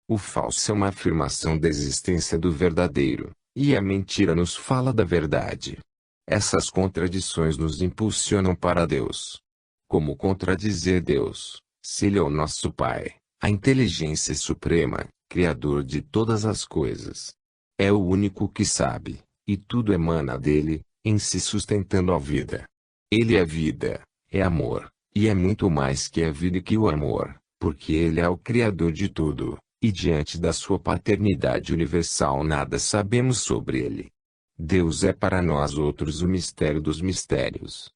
O falso é uma afirmação da existência do verdadeiro, e a mentira nos fala da verdade. Essas contradições nos impulsionam para Deus. Como contradizer Deus, se Ele é o nosso Pai, a inteligência suprema, Criador de todas as coisas? É o único que sabe, e tudo emana dele, em si sustentando a vida. Ele é vida, é amor, e é muito mais que a vida e que o amor, porque Ele é o Criador de tudo, e diante da sua paternidade universal nada sabemos sobre Ele. Deus é para nós outros o mistério dos mistérios.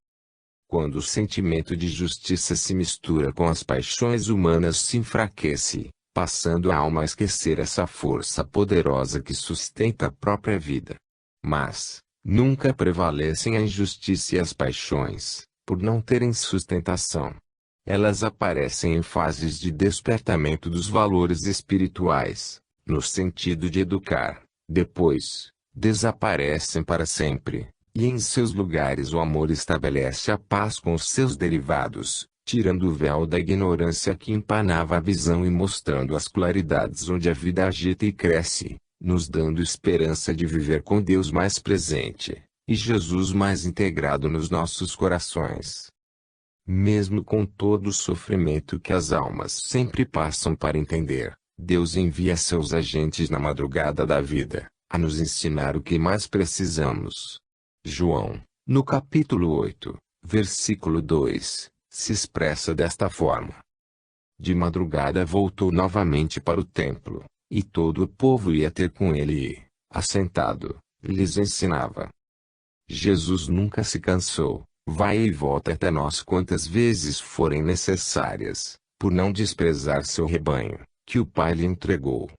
Quando o sentimento de justiça se mistura com as paixões humanas, se enfraquece, passando a alma a esquecer essa força poderosa que sustenta a própria vida. Mas, nunca prevalecem a injustiça e as paixões, por não terem sustentação. Elas aparecem em fases de despertamento dos valores espirituais, no sentido de educar, depois, desaparecem para sempre, e em seus lugares o amor estabelece a paz com os seus derivados, tirando o véu da ignorância que empanava a visão e mostrando as claridades onde a vida agita e cresce, nos dando esperança de viver com Deus mais presente, e Jesus mais integrado nos nossos corações. Mesmo com todo o sofrimento que as almas sempre passam para entender, Deus envia seus agentes na madrugada da vida, a nos ensinar o que mais precisamos. João, no capítulo 8, versículo 2, se expressa desta forma. De madrugada voltou novamente para o templo, e todo o povo ia ter com ele e, assentado, lhes ensinava. Jesus nunca se cansou, vai e volta até nós quantas vezes forem necessárias, por não desprezar seu rebanho, que o Pai lhe entregou.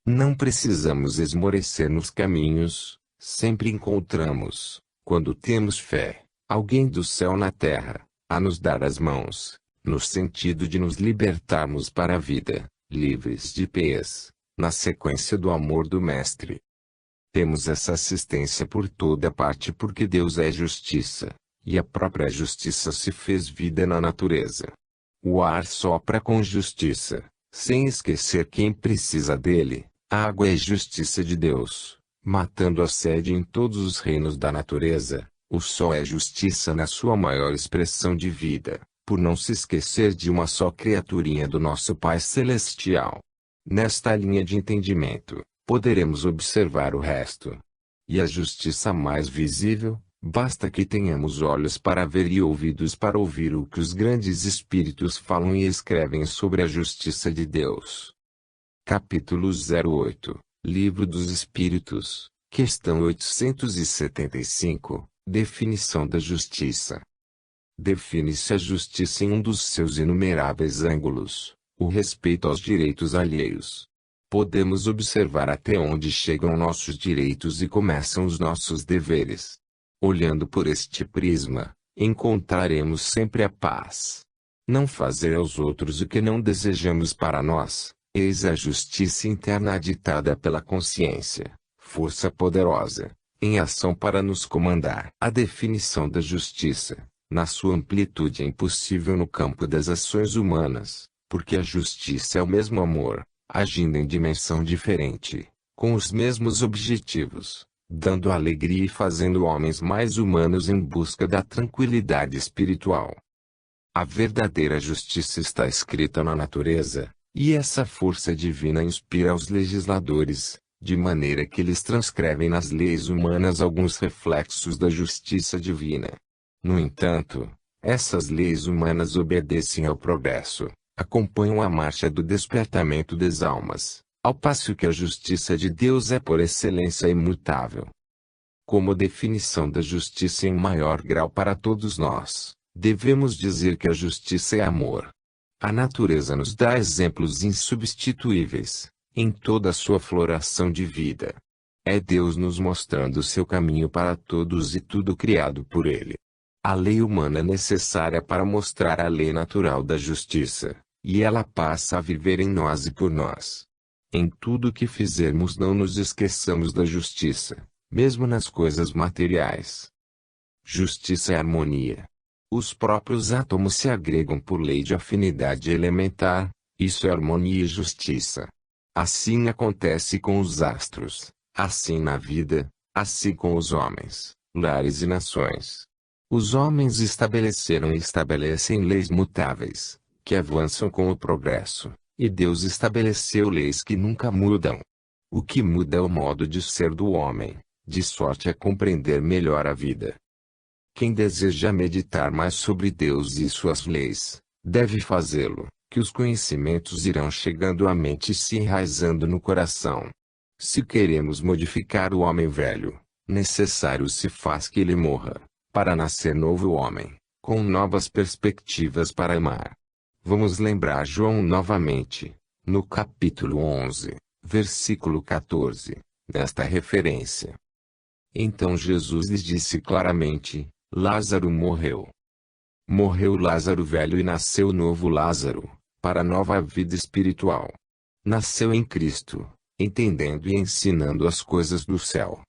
Não precisamos esmorecer nos caminhos, sempre encontramos, quando temos fé, alguém do céu na terra, a nos dar as mãos, no sentido de nos libertarmos para a vida, livres de pés, na sequência do amor do Mestre. Temos essa assistência por toda parte porque Deus é justiça, e a própria justiça se fez vida na natureza. O ar sopra com justiça, sem esquecer quem precisa dele. A água é justiça de Deus, matando a sede em todos os reinos da natureza. O sol é justiça na sua maior expressão de vida, por não se esquecer de uma só criaturinha do nosso Pai Celestial. Nesta linha de entendimento, poderemos observar o resto. E a justiça mais visível, basta que tenhamos olhos para ver e ouvidos para ouvir o que os grandes espíritos falam e escrevem sobre a justiça de Deus. Capítulo 08, Livro dos Espíritos, questão 875, definição da justiça. Define-se a justiça em um dos seus inumeráveis ângulos, o respeito aos direitos alheios. Podemos observar até onde chegam nossos direitos e começam os nossos deveres. Olhando por este prisma, encontraremos sempre a paz. Não fazer aos outros o que não desejamos para nós, eis a justiça interna ditada pela consciência, força poderosa, em ação para nos comandar. A definição da justiça, na sua amplitude, é impossível no campo das ações humanas, porque a justiça é o mesmo amor, agindo em dimensão diferente, com os mesmos objetivos, dando alegria e fazendo homens mais humanos em busca da tranquilidade espiritual. A verdadeira justiça está escrita na natureza, e essa força divina inspira aos legisladores, de maneira que eles transcrevem nas leis humanas alguns reflexos da justiça divina. No entanto, essas leis humanas obedecem ao progresso, acompanham a marcha do despertamento das almas, ao passo que a justiça de Deus é por excelência imutável. Como definição da justiça em maior grau para todos nós, devemos dizer que a justiça é amor. A natureza nos dá exemplos insubstituíveis, em toda a sua floração de vida. É Deus nos mostrando o seu caminho para todos e tudo criado por Ele. A lei humana é necessária para mostrar a lei natural da justiça, e ela passa a viver em nós e por nós. Em tudo o que fizermos não nos esqueçamos da justiça, mesmo nas coisas materiais. Justiça é harmonia. Os próprios átomos se agregam por lei de afinidade elementar, Isso é harmonia e justiça. Assim acontece com os astros, assim na vida, assim com os homens, lares e nações. Os homens estabeleceram e estabelecem leis mutáveis, que avançam com o progresso, e Deus estabeleceu leis que nunca mudam. O que muda é o modo de ser do homem, de sorte a compreender melhor a vida. Quem deseja meditar mais sobre Deus e suas leis, deve fazê-lo, que os conhecimentos irão chegando à mente e se enraizando no coração. Se queremos modificar o homem velho, necessário se faz que ele morra, para nascer novo homem, com novas perspectivas para amar. Vamos lembrar João novamente, no capítulo 11, versículo 14, nesta referência. Então Jesus lhes disse claramente: Lázaro morreu. Morreu Lázaro velho e nasceu novo Lázaro, para a nova vida espiritual. Nasceu em Cristo, entendendo e ensinando as coisas do céu.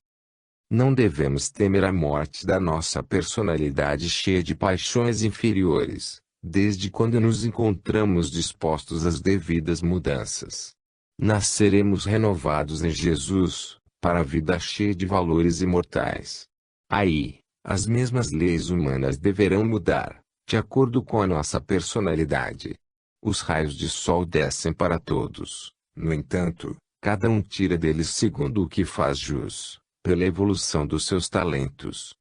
Não devemos temer a morte da nossa personalidade cheia de paixões inferiores, desde quando nos encontramos dispostos às devidas mudanças. Nasceremos renovados em Jesus, para a vida cheia de valores imortais. Aí, as mesmas leis humanas deverão mudar, de acordo com a nossa personalidade. Os raios de sol descem para todos, no entanto, cada um tira deles segundo o que faz jus, pela evolução dos seus talentos.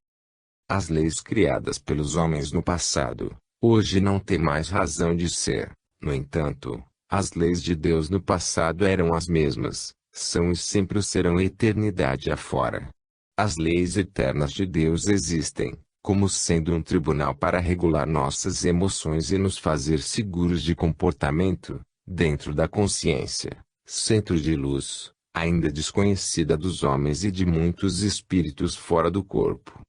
As leis criadas pelos homens no passado, hoje não têm mais razão de ser. No entanto, as leis de Deus no passado eram as mesmas, são e sempre o serão eternidade afora. As leis eternas de Deus existem, como sendo um tribunal para regular nossas emoções e nos fazer seguros de comportamento, dentro da consciência, centro de luz, ainda desconhecida dos homens e de muitos espíritos fora do corpo.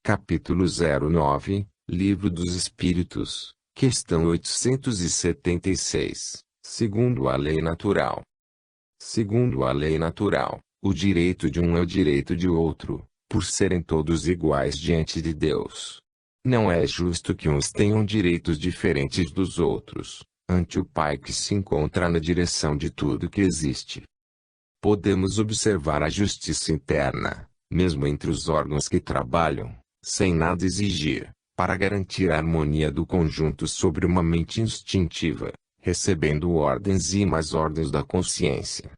Capítulo 09, Livro dos Espíritos, questão 876, segundo a lei natural. Segundo a lei natural, o direito de um é o direito de outro, por serem todos iguais diante de Deus. Não é justo que uns tenham direitos diferentes dos outros, ante o Pai que se encontra na direção de tudo que existe. Podemos observar a justiça interna, mesmo entre os órgãos que trabalham, sem nada exigir, para garantir a harmonia do conjunto sobre uma mente instintiva, recebendo ordens e mais ordens da consciência.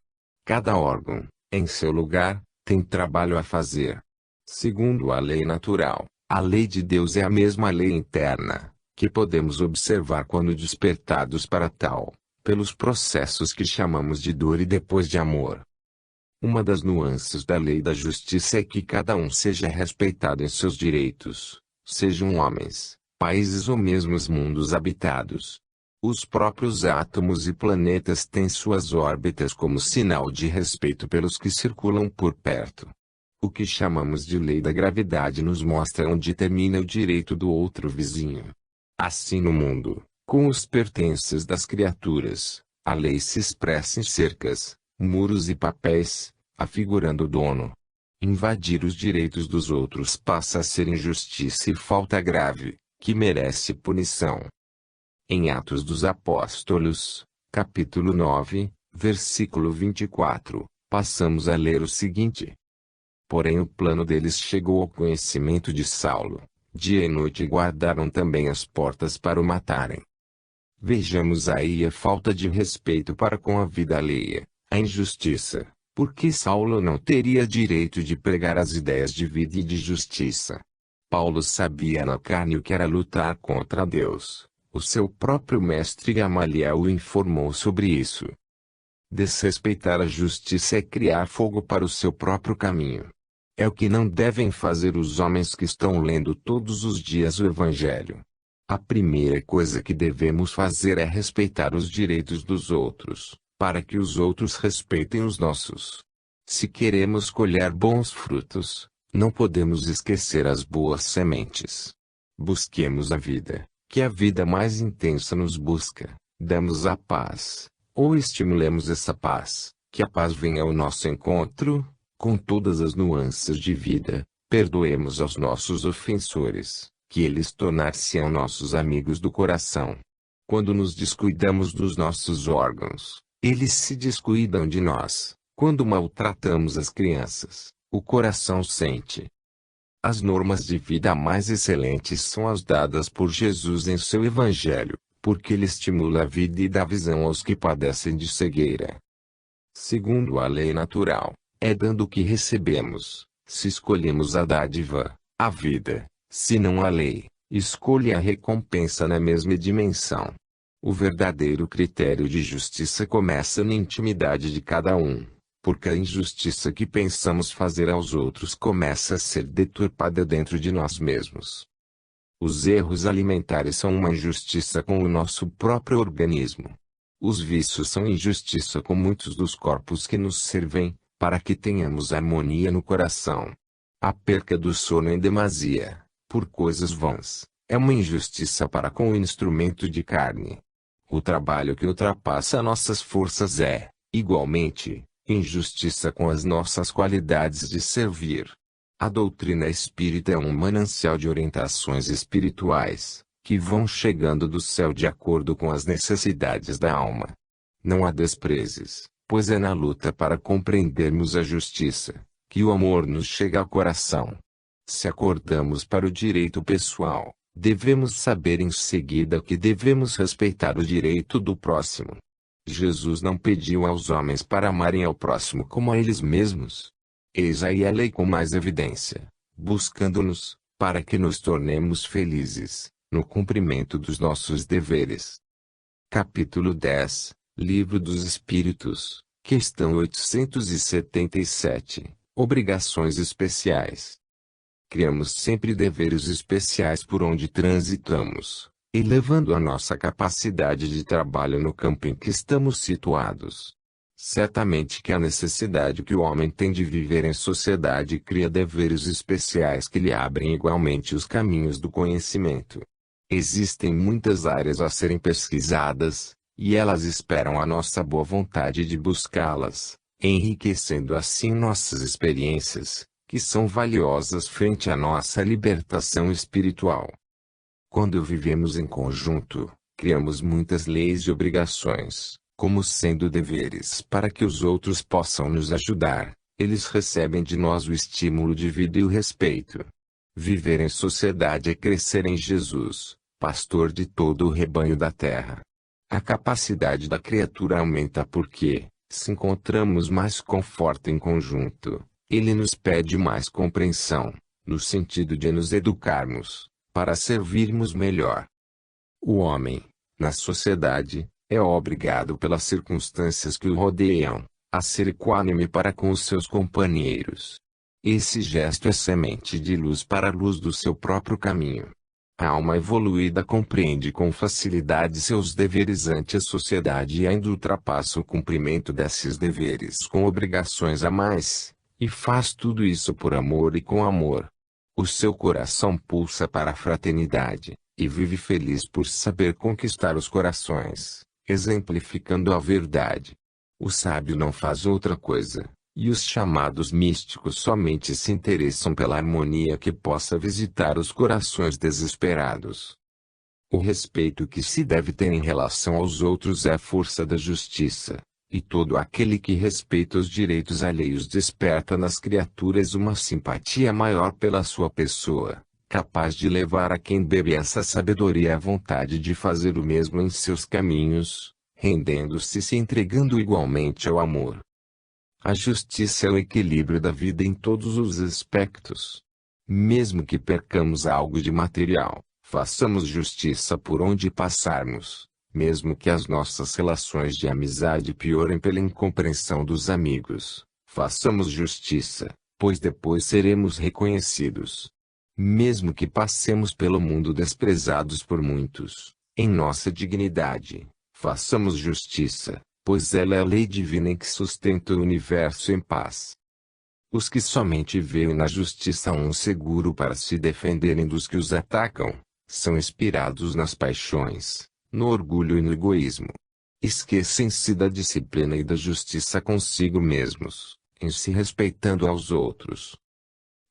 Cada órgão, em seu lugar, tem trabalho a fazer. Segundo a lei natural, a lei de Deus é a mesma lei interna, que podemos observar quando despertados para tal, pelos processos que chamamos de dor e depois de amor. Uma das nuances da lei da justiça é que cada um seja respeitado em seus direitos, sejam homens, países ou mesmo os mundos habitados. Os próprios átomos e planetas têm suas órbitas como sinal de respeito pelos que circulam por perto. O que chamamos de lei da gravidade nos mostra onde termina o direito do outro vizinho. Assim no mundo, com os pertences das criaturas, a lei se expressa em cercas, muros e papéis, afigurando o dono. Invadir os direitos dos outros passa a ser injustiça e falta grave, que merece punição. Em Atos dos Apóstolos, capítulo 9, versículo 24, passamos a ler o seguinte: Porém o plano deles chegou ao conhecimento de Saulo, dia e noite guardaram também as portas para o matarem. Vejamos aí a falta de respeito para com a vida alheia, a injustiça, porque Saulo não teria direito de pregar as ideias de vida e de justiça. Paulo sabia na carne o que era lutar contra Deus. O seu próprio mestre Gamaliel o informou sobre isso. Desrespeitar a justiça é criar fogo para o seu próprio caminho. É o que não devem fazer os homens que estão lendo todos os dias o Evangelho. A primeira coisa que devemos fazer é respeitar os direitos dos outros, para que os outros respeitem os nossos. Se queremos colher bons frutos, não podemos esquecer as boas sementes. Busquemos a vida, que a vida mais intensa nos busca, damos a paz, ou estimulemos essa paz, que a paz venha ao nosso encontro, com todas as nuances de vida, perdoemos aos nossos ofensores, que eles tornar-se-ão nossos amigos do coração. Quando nos descuidamos dos nossos órgãos, eles se descuidam de nós. Quando maltratamos as crianças, o coração sente. As normas de vida mais excelentes são as dadas por Jesus em seu Evangelho, porque ele estimula a vida e dá visão aos que padecem de cegueira. Segundo a lei natural, é dando o que recebemos, se escolhemos a dádiva, a vida, se não a lei, escolhe a recompensa na mesma dimensão. O verdadeiro critério de justiça começa na intimidade de cada um, porque a injustiça que pensamos fazer aos outros começa a ser deturpada dentro de nós mesmos. Os erros alimentares são uma injustiça com o nosso próprio organismo. Os vícios são injustiça com muitos dos corpos que nos servem, para que tenhamos harmonia no coração. A perca do sono em demasia, por coisas vãs, é uma injustiça para com o instrumento de carne. O trabalho que ultrapassa nossas forças é, igualmente, injustiça com as nossas qualidades de servir. A doutrina espírita é um manancial de orientações espirituais, que vão chegando do céu de acordo com as necessidades da alma. Não há desprezes, pois é na luta para compreendermos a justiça, que o amor nos chega ao coração. Se acordamos para o direito pessoal, devemos saber em seguida que devemos respeitar o direito do próximo. Jesus não pediu aos homens para amarem ao próximo como a eles mesmos. Eis aí a lei com mais evidência, buscando-nos, para que nos tornemos felizes, no cumprimento dos nossos deveres. Capítulo 10, Livro dos Espíritos, questão 877, Obrigações especiais. Criamos sempre deveres especiais por onde transitamos, elevando a nossa capacidade de trabalho no campo em que estamos situados. Certamente que a necessidade que o homem tem de viver em sociedade cria deveres especiais que lhe abrem igualmente os caminhos do conhecimento. Existem muitas áreas a serem pesquisadas, e elas esperam a nossa boa vontade de buscá-las, enriquecendo assim nossas experiências, que são valiosas frente à nossa libertação espiritual. Quando vivemos em conjunto, criamos muitas leis e obrigações, como sendo deveres para que os outros possam nos ajudar. Eles recebem de nós o estímulo de vida e o respeito. Viver em sociedade é crescer em Jesus, pastor de todo o rebanho da terra. A capacidade da criatura aumenta porque, se encontramos mais conforto em conjunto, ele nos pede mais compreensão, no sentido de nos educarmos, para servirmos melhor. O homem, na sociedade, é obrigado pelas circunstâncias que o rodeiam, a ser equânime para com os seus companheiros. Esse gesto é semente de luz para a luz do seu próprio caminho. A alma evoluída compreende com facilidade seus deveres ante a sociedade e ainda ultrapassa o cumprimento desses deveres com obrigações a mais, e faz tudo isso por amor e com amor. O seu coração pulsa para a fraternidade, e vive feliz por saber conquistar os corações, exemplificando a verdade. O sábio não faz outra coisa, e os chamados místicos somente se interessam pela harmonia que possa visitar os corações desesperados. O respeito que se deve ter em relação aos outros é a força da justiça, e todo aquele que respeita os direitos alheios desperta nas criaturas uma simpatia maior pela sua pessoa, capaz de levar a quem bebe essa sabedoria à vontade de fazer o mesmo em seus caminhos, rendendo-se e se entregando igualmente ao amor. A justiça é o equilíbrio da vida em todos os aspectos. Mesmo que percamos algo de material, façamos justiça por onde passarmos, mesmo que as nossas relações de amizade piorem pela incompreensão dos amigos, façamos justiça, pois depois seremos reconhecidos. Mesmo que passemos pelo mundo desprezados por muitos, em nossa dignidade, façamos justiça, pois ela é a lei divina em que sustenta o universo em paz. Os que somente veem na justiça um seguro para se defenderem dos que os atacam, são inspirados nas paixões, no orgulho e no egoísmo. Esquecem-se da disciplina e da justiça consigo mesmos, em se respeitando aos outros.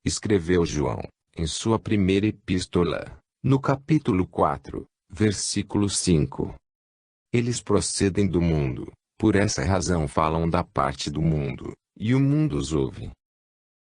Escreveu João, em sua primeira epístola, no capítulo 4, versículo 5. Eles procedem do mundo, por essa razão falam da parte do mundo, e o mundo os ouve.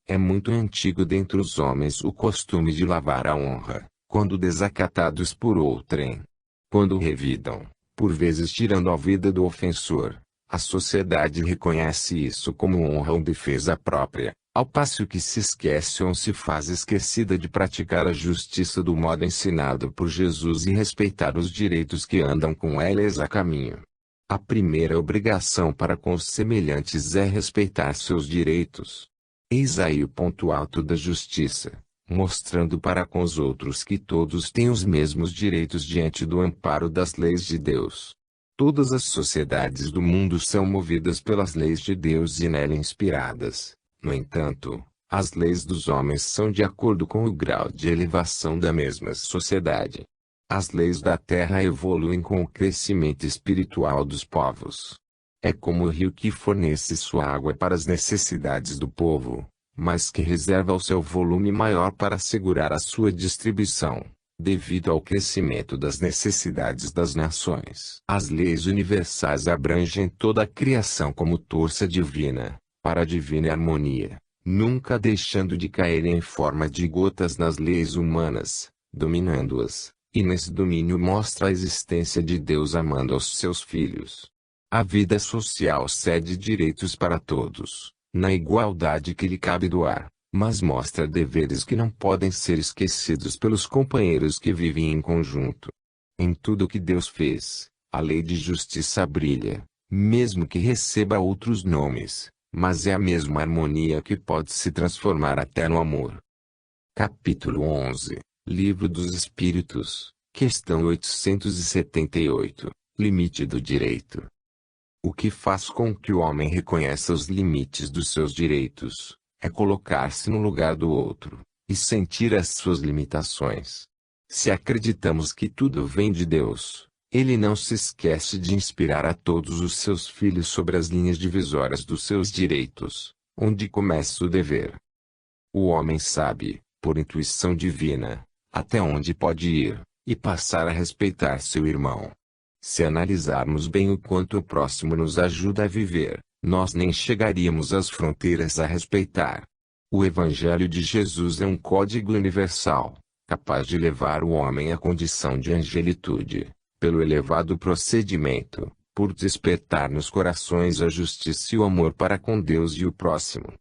É muito antigo dentre os homens o costume de lavar a honra, quando desacatados por outrem. Quando revidam, por vezes tirando a vida do ofensor, a sociedade reconhece isso como honra ou defesa própria, ao passo que se esquece ou se faz esquecida de praticar a justiça do modo ensinado por Jesus e respeitar os direitos que andam com eles a caminho. A primeira obrigação para com os semelhantes é respeitar seus direitos. Eis aí o ponto alto da justiça, mostrando para com os outros que todos têm os mesmos direitos diante do amparo das leis de Deus. Todas as sociedades do mundo são movidas pelas leis de Deus e nela inspiradas. No entanto, as leis dos homens são de acordo com o grau de elevação da mesma sociedade. As leis da terra evoluem com o crescimento espiritual dos povos. É como o rio que fornece sua água para as necessidades do povo, mas que reserva o seu volume maior para assegurar a sua distribuição, devido ao crescimento das necessidades das nações. As leis universais abrangem toda a criação como torça divina, para a divina harmonia, nunca deixando de cair em forma de gotas nas leis humanas, dominando-as, e nesse domínio mostra a existência de Deus amando aos seus filhos. A vida social cede direitos para todos, na igualdade que lhe cabe doar, mas mostra deveres que não podem ser esquecidos pelos companheiros que vivem em conjunto. Em tudo que Deus fez, a lei de justiça brilha, mesmo que receba outros nomes, mas é a mesma harmonia que pode se transformar até no amor. Capítulo 11, Livro dos Espíritos, questão 878, Limite do direito. O que faz com que o homem reconheça os limites dos seus direitos, é colocar-se no lugar do outro, e sentir as suas limitações. Se acreditamos que tudo vem de Deus, Ele não se esquece de inspirar a todos os seus filhos sobre as linhas divisórias dos seus direitos, onde começa o dever. O homem sabe, por intuição divina, até onde pode ir, e passar a respeitar seu irmão. Se analisarmos bem o quanto o próximo nos ajuda a viver, nós nem chegaríamos às fronteiras a respeitar. O Evangelho de Jesus é um código universal, capaz de levar o homem à condição de angelitude, pelo elevado procedimento, por despertar nos corações a justiça e o amor para com Deus e o próximo.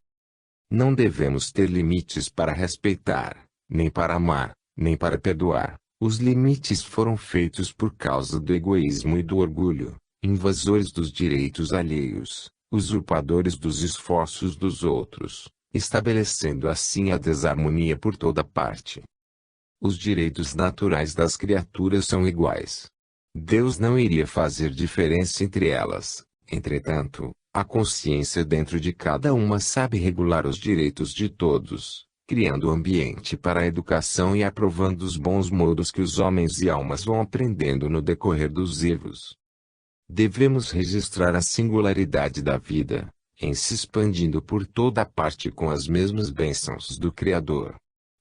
Não devemos ter limites para respeitar, nem para amar, nem para perdoar. Os limites foram feitos por causa do egoísmo e do orgulho, invasores dos direitos alheios, usurpadores dos esforços dos outros, estabelecendo assim a desarmonia por toda parte. Os direitos naturais das criaturas são iguais. Deus não iria fazer diferença entre elas. Entretanto, a consciência dentro de cada uma sabe regular os direitos de todos, criando ambiente para a educação e aprovando os bons modos que os homens e almas vão aprendendo no decorrer dos erros. Devemos registrar a singularidade da vida, em se expandindo por toda a parte com as mesmas bênçãos do Criador.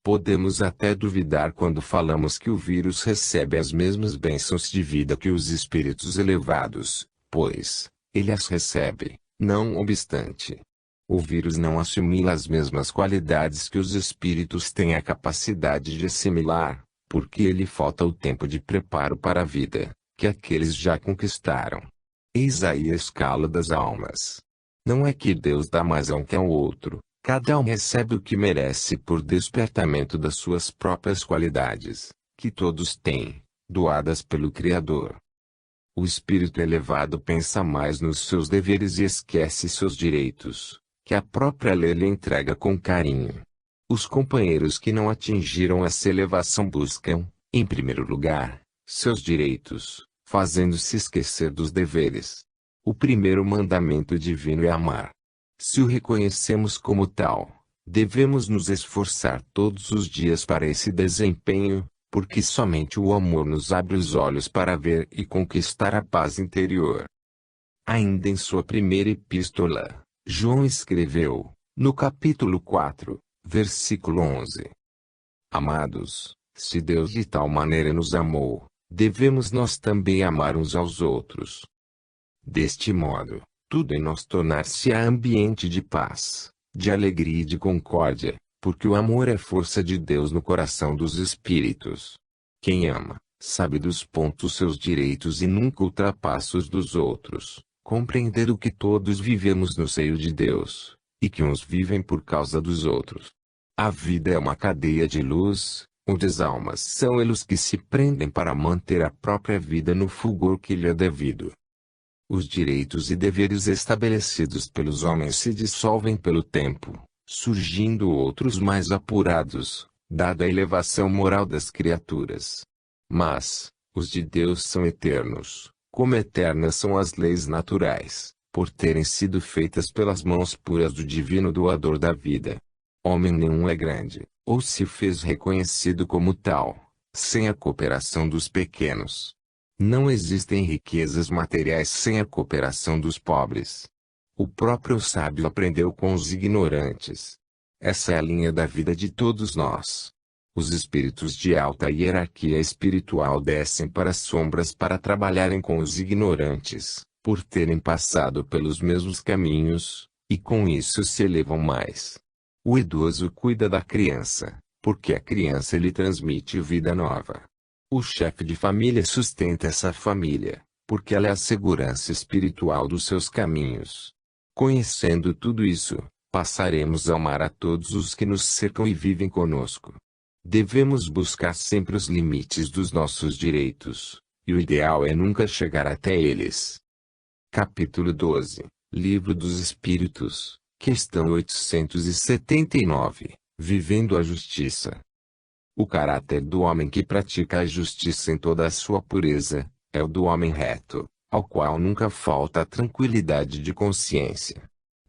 Podemos até duvidar quando falamos que o vírus recebe as mesmas bênçãos de vida que os espíritos elevados, pois, ele as recebe, não obstante. O vírus não assimila as mesmas qualidades que os espíritos têm a capacidade de assimilar, porque lhe falta o tempo de preparo para a vida, que aqueles já conquistaram. Eis aí a escala das almas. Não é que Deus dá mais a um que ao outro, cada um recebe o que merece por despertamento das suas próprias qualidades, que todos têm, doadas pelo Criador. O espírito elevado pensa mais nos seus deveres e esquece seus direitos, que a própria lei lhe entrega com carinho. Os companheiros que não atingiram essa elevação buscam, em primeiro lugar, seus direitos, fazendo-se esquecer dos deveres. O primeiro mandamento divino é amar. Se o reconhecemos como tal, devemos nos esforçar todos os dias para esse desempenho, porque somente o amor nos abre os olhos para ver e conquistar a paz interior. Ainda em sua primeira epístola, João escreveu, no capítulo 4, versículo 11: Amados, se Deus de tal maneira nos amou, devemos nós também amar uns aos outros. Deste modo, tudo em nós tornar-se-á ambiente de paz, de alegria e de concórdia, porque o amor é força de Deus no coração dos espíritos. Quem ama, sabe dos pontos seus direitos e nunca ultrapassa os dos outros, compreendendo que todos vivemos no seio de Deus, e que uns vivem por causa dos outros. A vida é uma cadeia de luz, onde as almas são elos que se prendem para manter a própria vida no fulgor que lhe é devido. Os direitos e deveres estabelecidos pelos homens se dissolvem pelo tempo, surgindo outros mais apurados, dada a elevação moral das criaturas. Mas, os de Deus são eternos, como eternas são as leis naturais, por terem sido feitas pelas mãos puras do divino doador da vida. Homem nenhum é grande, ou se fez reconhecido como tal, sem a cooperação dos pequenos. Não existem riquezas materiais sem a cooperação dos pobres. O próprio sábio aprendeu com os ignorantes. Essa é a linha da vida de todos nós. Os espíritos de alta hierarquia espiritual descem para as sombras para trabalharem com os ignorantes, por terem passado pelos mesmos caminhos, e com isso se elevam mais. O idoso cuida da criança, porque a criança lhe transmite vida nova. O chefe de família sustenta essa família, porque ela é a segurança espiritual dos seus caminhos. Conhecendo tudo isso, passaremos a amar a todos os que nos cercam e vivem conosco. Devemos buscar sempre os limites dos nossos direitos, e o ideal é nunca chegar até eles. Capítulo 12, Livro dos Espíritos, questão 879, Vivendo a Justiça. O caráter do homem que pratica a justiça em toda a sua pureza, é o do homem reto, ao qual nunca falta a tranquilidade de consciência.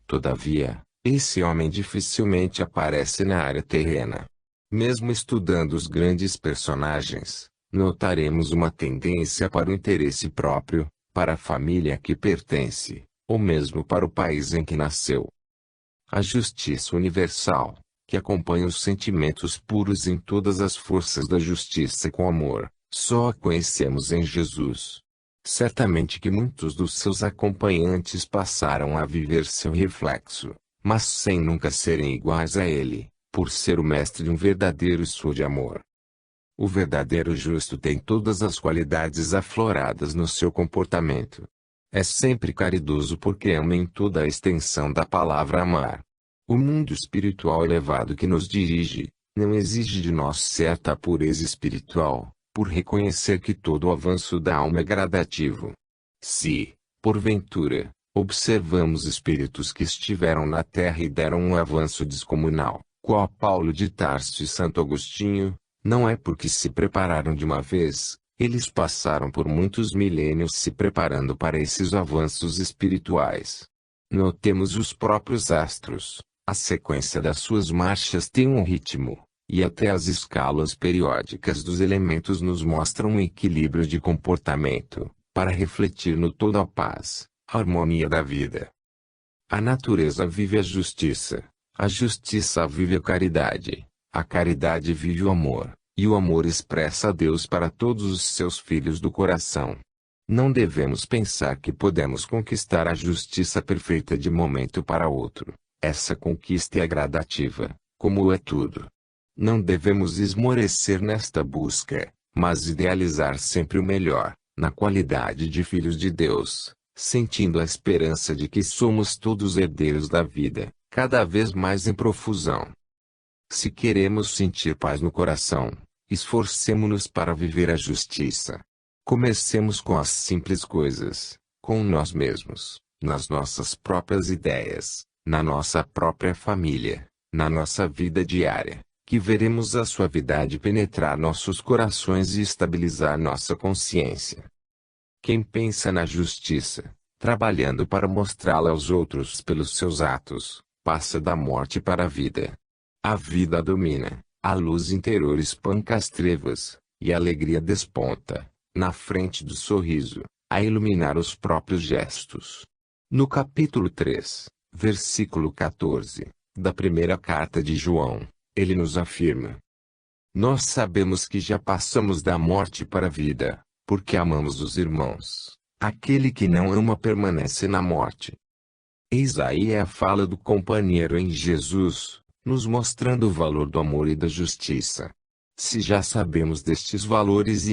Todavia, esse homem dificilmente aparece na área terrena. Mesmo estudando os grandes personagens, notaremos uma tendência para o interesse próprio, para a família a que pertence, ou mesmo para o país em que nasceu. A justiça universal, que acompanha os sentimentos puros em todas as forças da justiça com amor, só a conhecemos em Jesus. Certamente que muitos dos seus acompanhantes passaram a viver seu reflexo, mas sem nunca serem iguais a ele, por ser o mestre de um verdadeiro estudo de amor. O verdadeiro justo tem todas as qualidades afloradas no seu comportamento. É sempre caridoso porque ama em toda a extensão da palavra amar. O mundo espiritual elevado que nos dirige, não exige de nós certa pureza espiritual, por reconhecer que todo o avanço da alma é gradativo. Se, porventura, observamos espíritos que estiveram na terra e deram um avanço descomunal, qual Paulo de Tarso e Santo Agostinho, não é porque se prepararam de uma vez, eles passaram por muitos milênios se preparando para esses avanços espirituais. Notemos os próprios astros. A sequência das suas marchas tem um ritmo, e até as escalas periódicas dos elementos nos mostram um equilíbrio de comportamento, para refletir no todo a paz, a harmonia da vida. A natureza vive a justiça vive a caridade vive o amor, e o amor expressa a Deus para todos os seus filhos do coração. Não devemos pensar que podemos conquistar a justiça perfeita de momento para outro. Essa conquista é gradativa, como é tudo. Não devemos esmorecer nesta busca, mas idealizar sempre o melhor, na qualidade de filhos de Deus, sentindo a esperança de que somos todos herdeiros da vida, cada vez mais em profusão. Se queremos sentir paz no coração, esforcemo-nos para viver a justiça. Comecemos com as simples coisas, com nós mesmos, nas nossas próprias ideias, na nossa própria família, na nossa vida diária, que veremos a suavidade penetrar nossos corações e estabilizar nossa consciência. Quem pensa na justiça, trabalhando para mostrá-la aos outros pelos seus atos, passa da morte para a vida. A vida domina, a luz interior espanca as trevas, e a alegria desponta, na frente do sorriso, a iluminar os próprios gestos. No capítulo 3, versículo 14, da primeira carta de João, ele nos afirma: Nós sabemos que já passamos da morte para a vida, porque amamos os irmãos. Aquele que não ama permanece na morte. Eis aí é a fala do companheiro em Jesus, nos mostrando o valor do amor e da justiça. Se já sabemos destes valores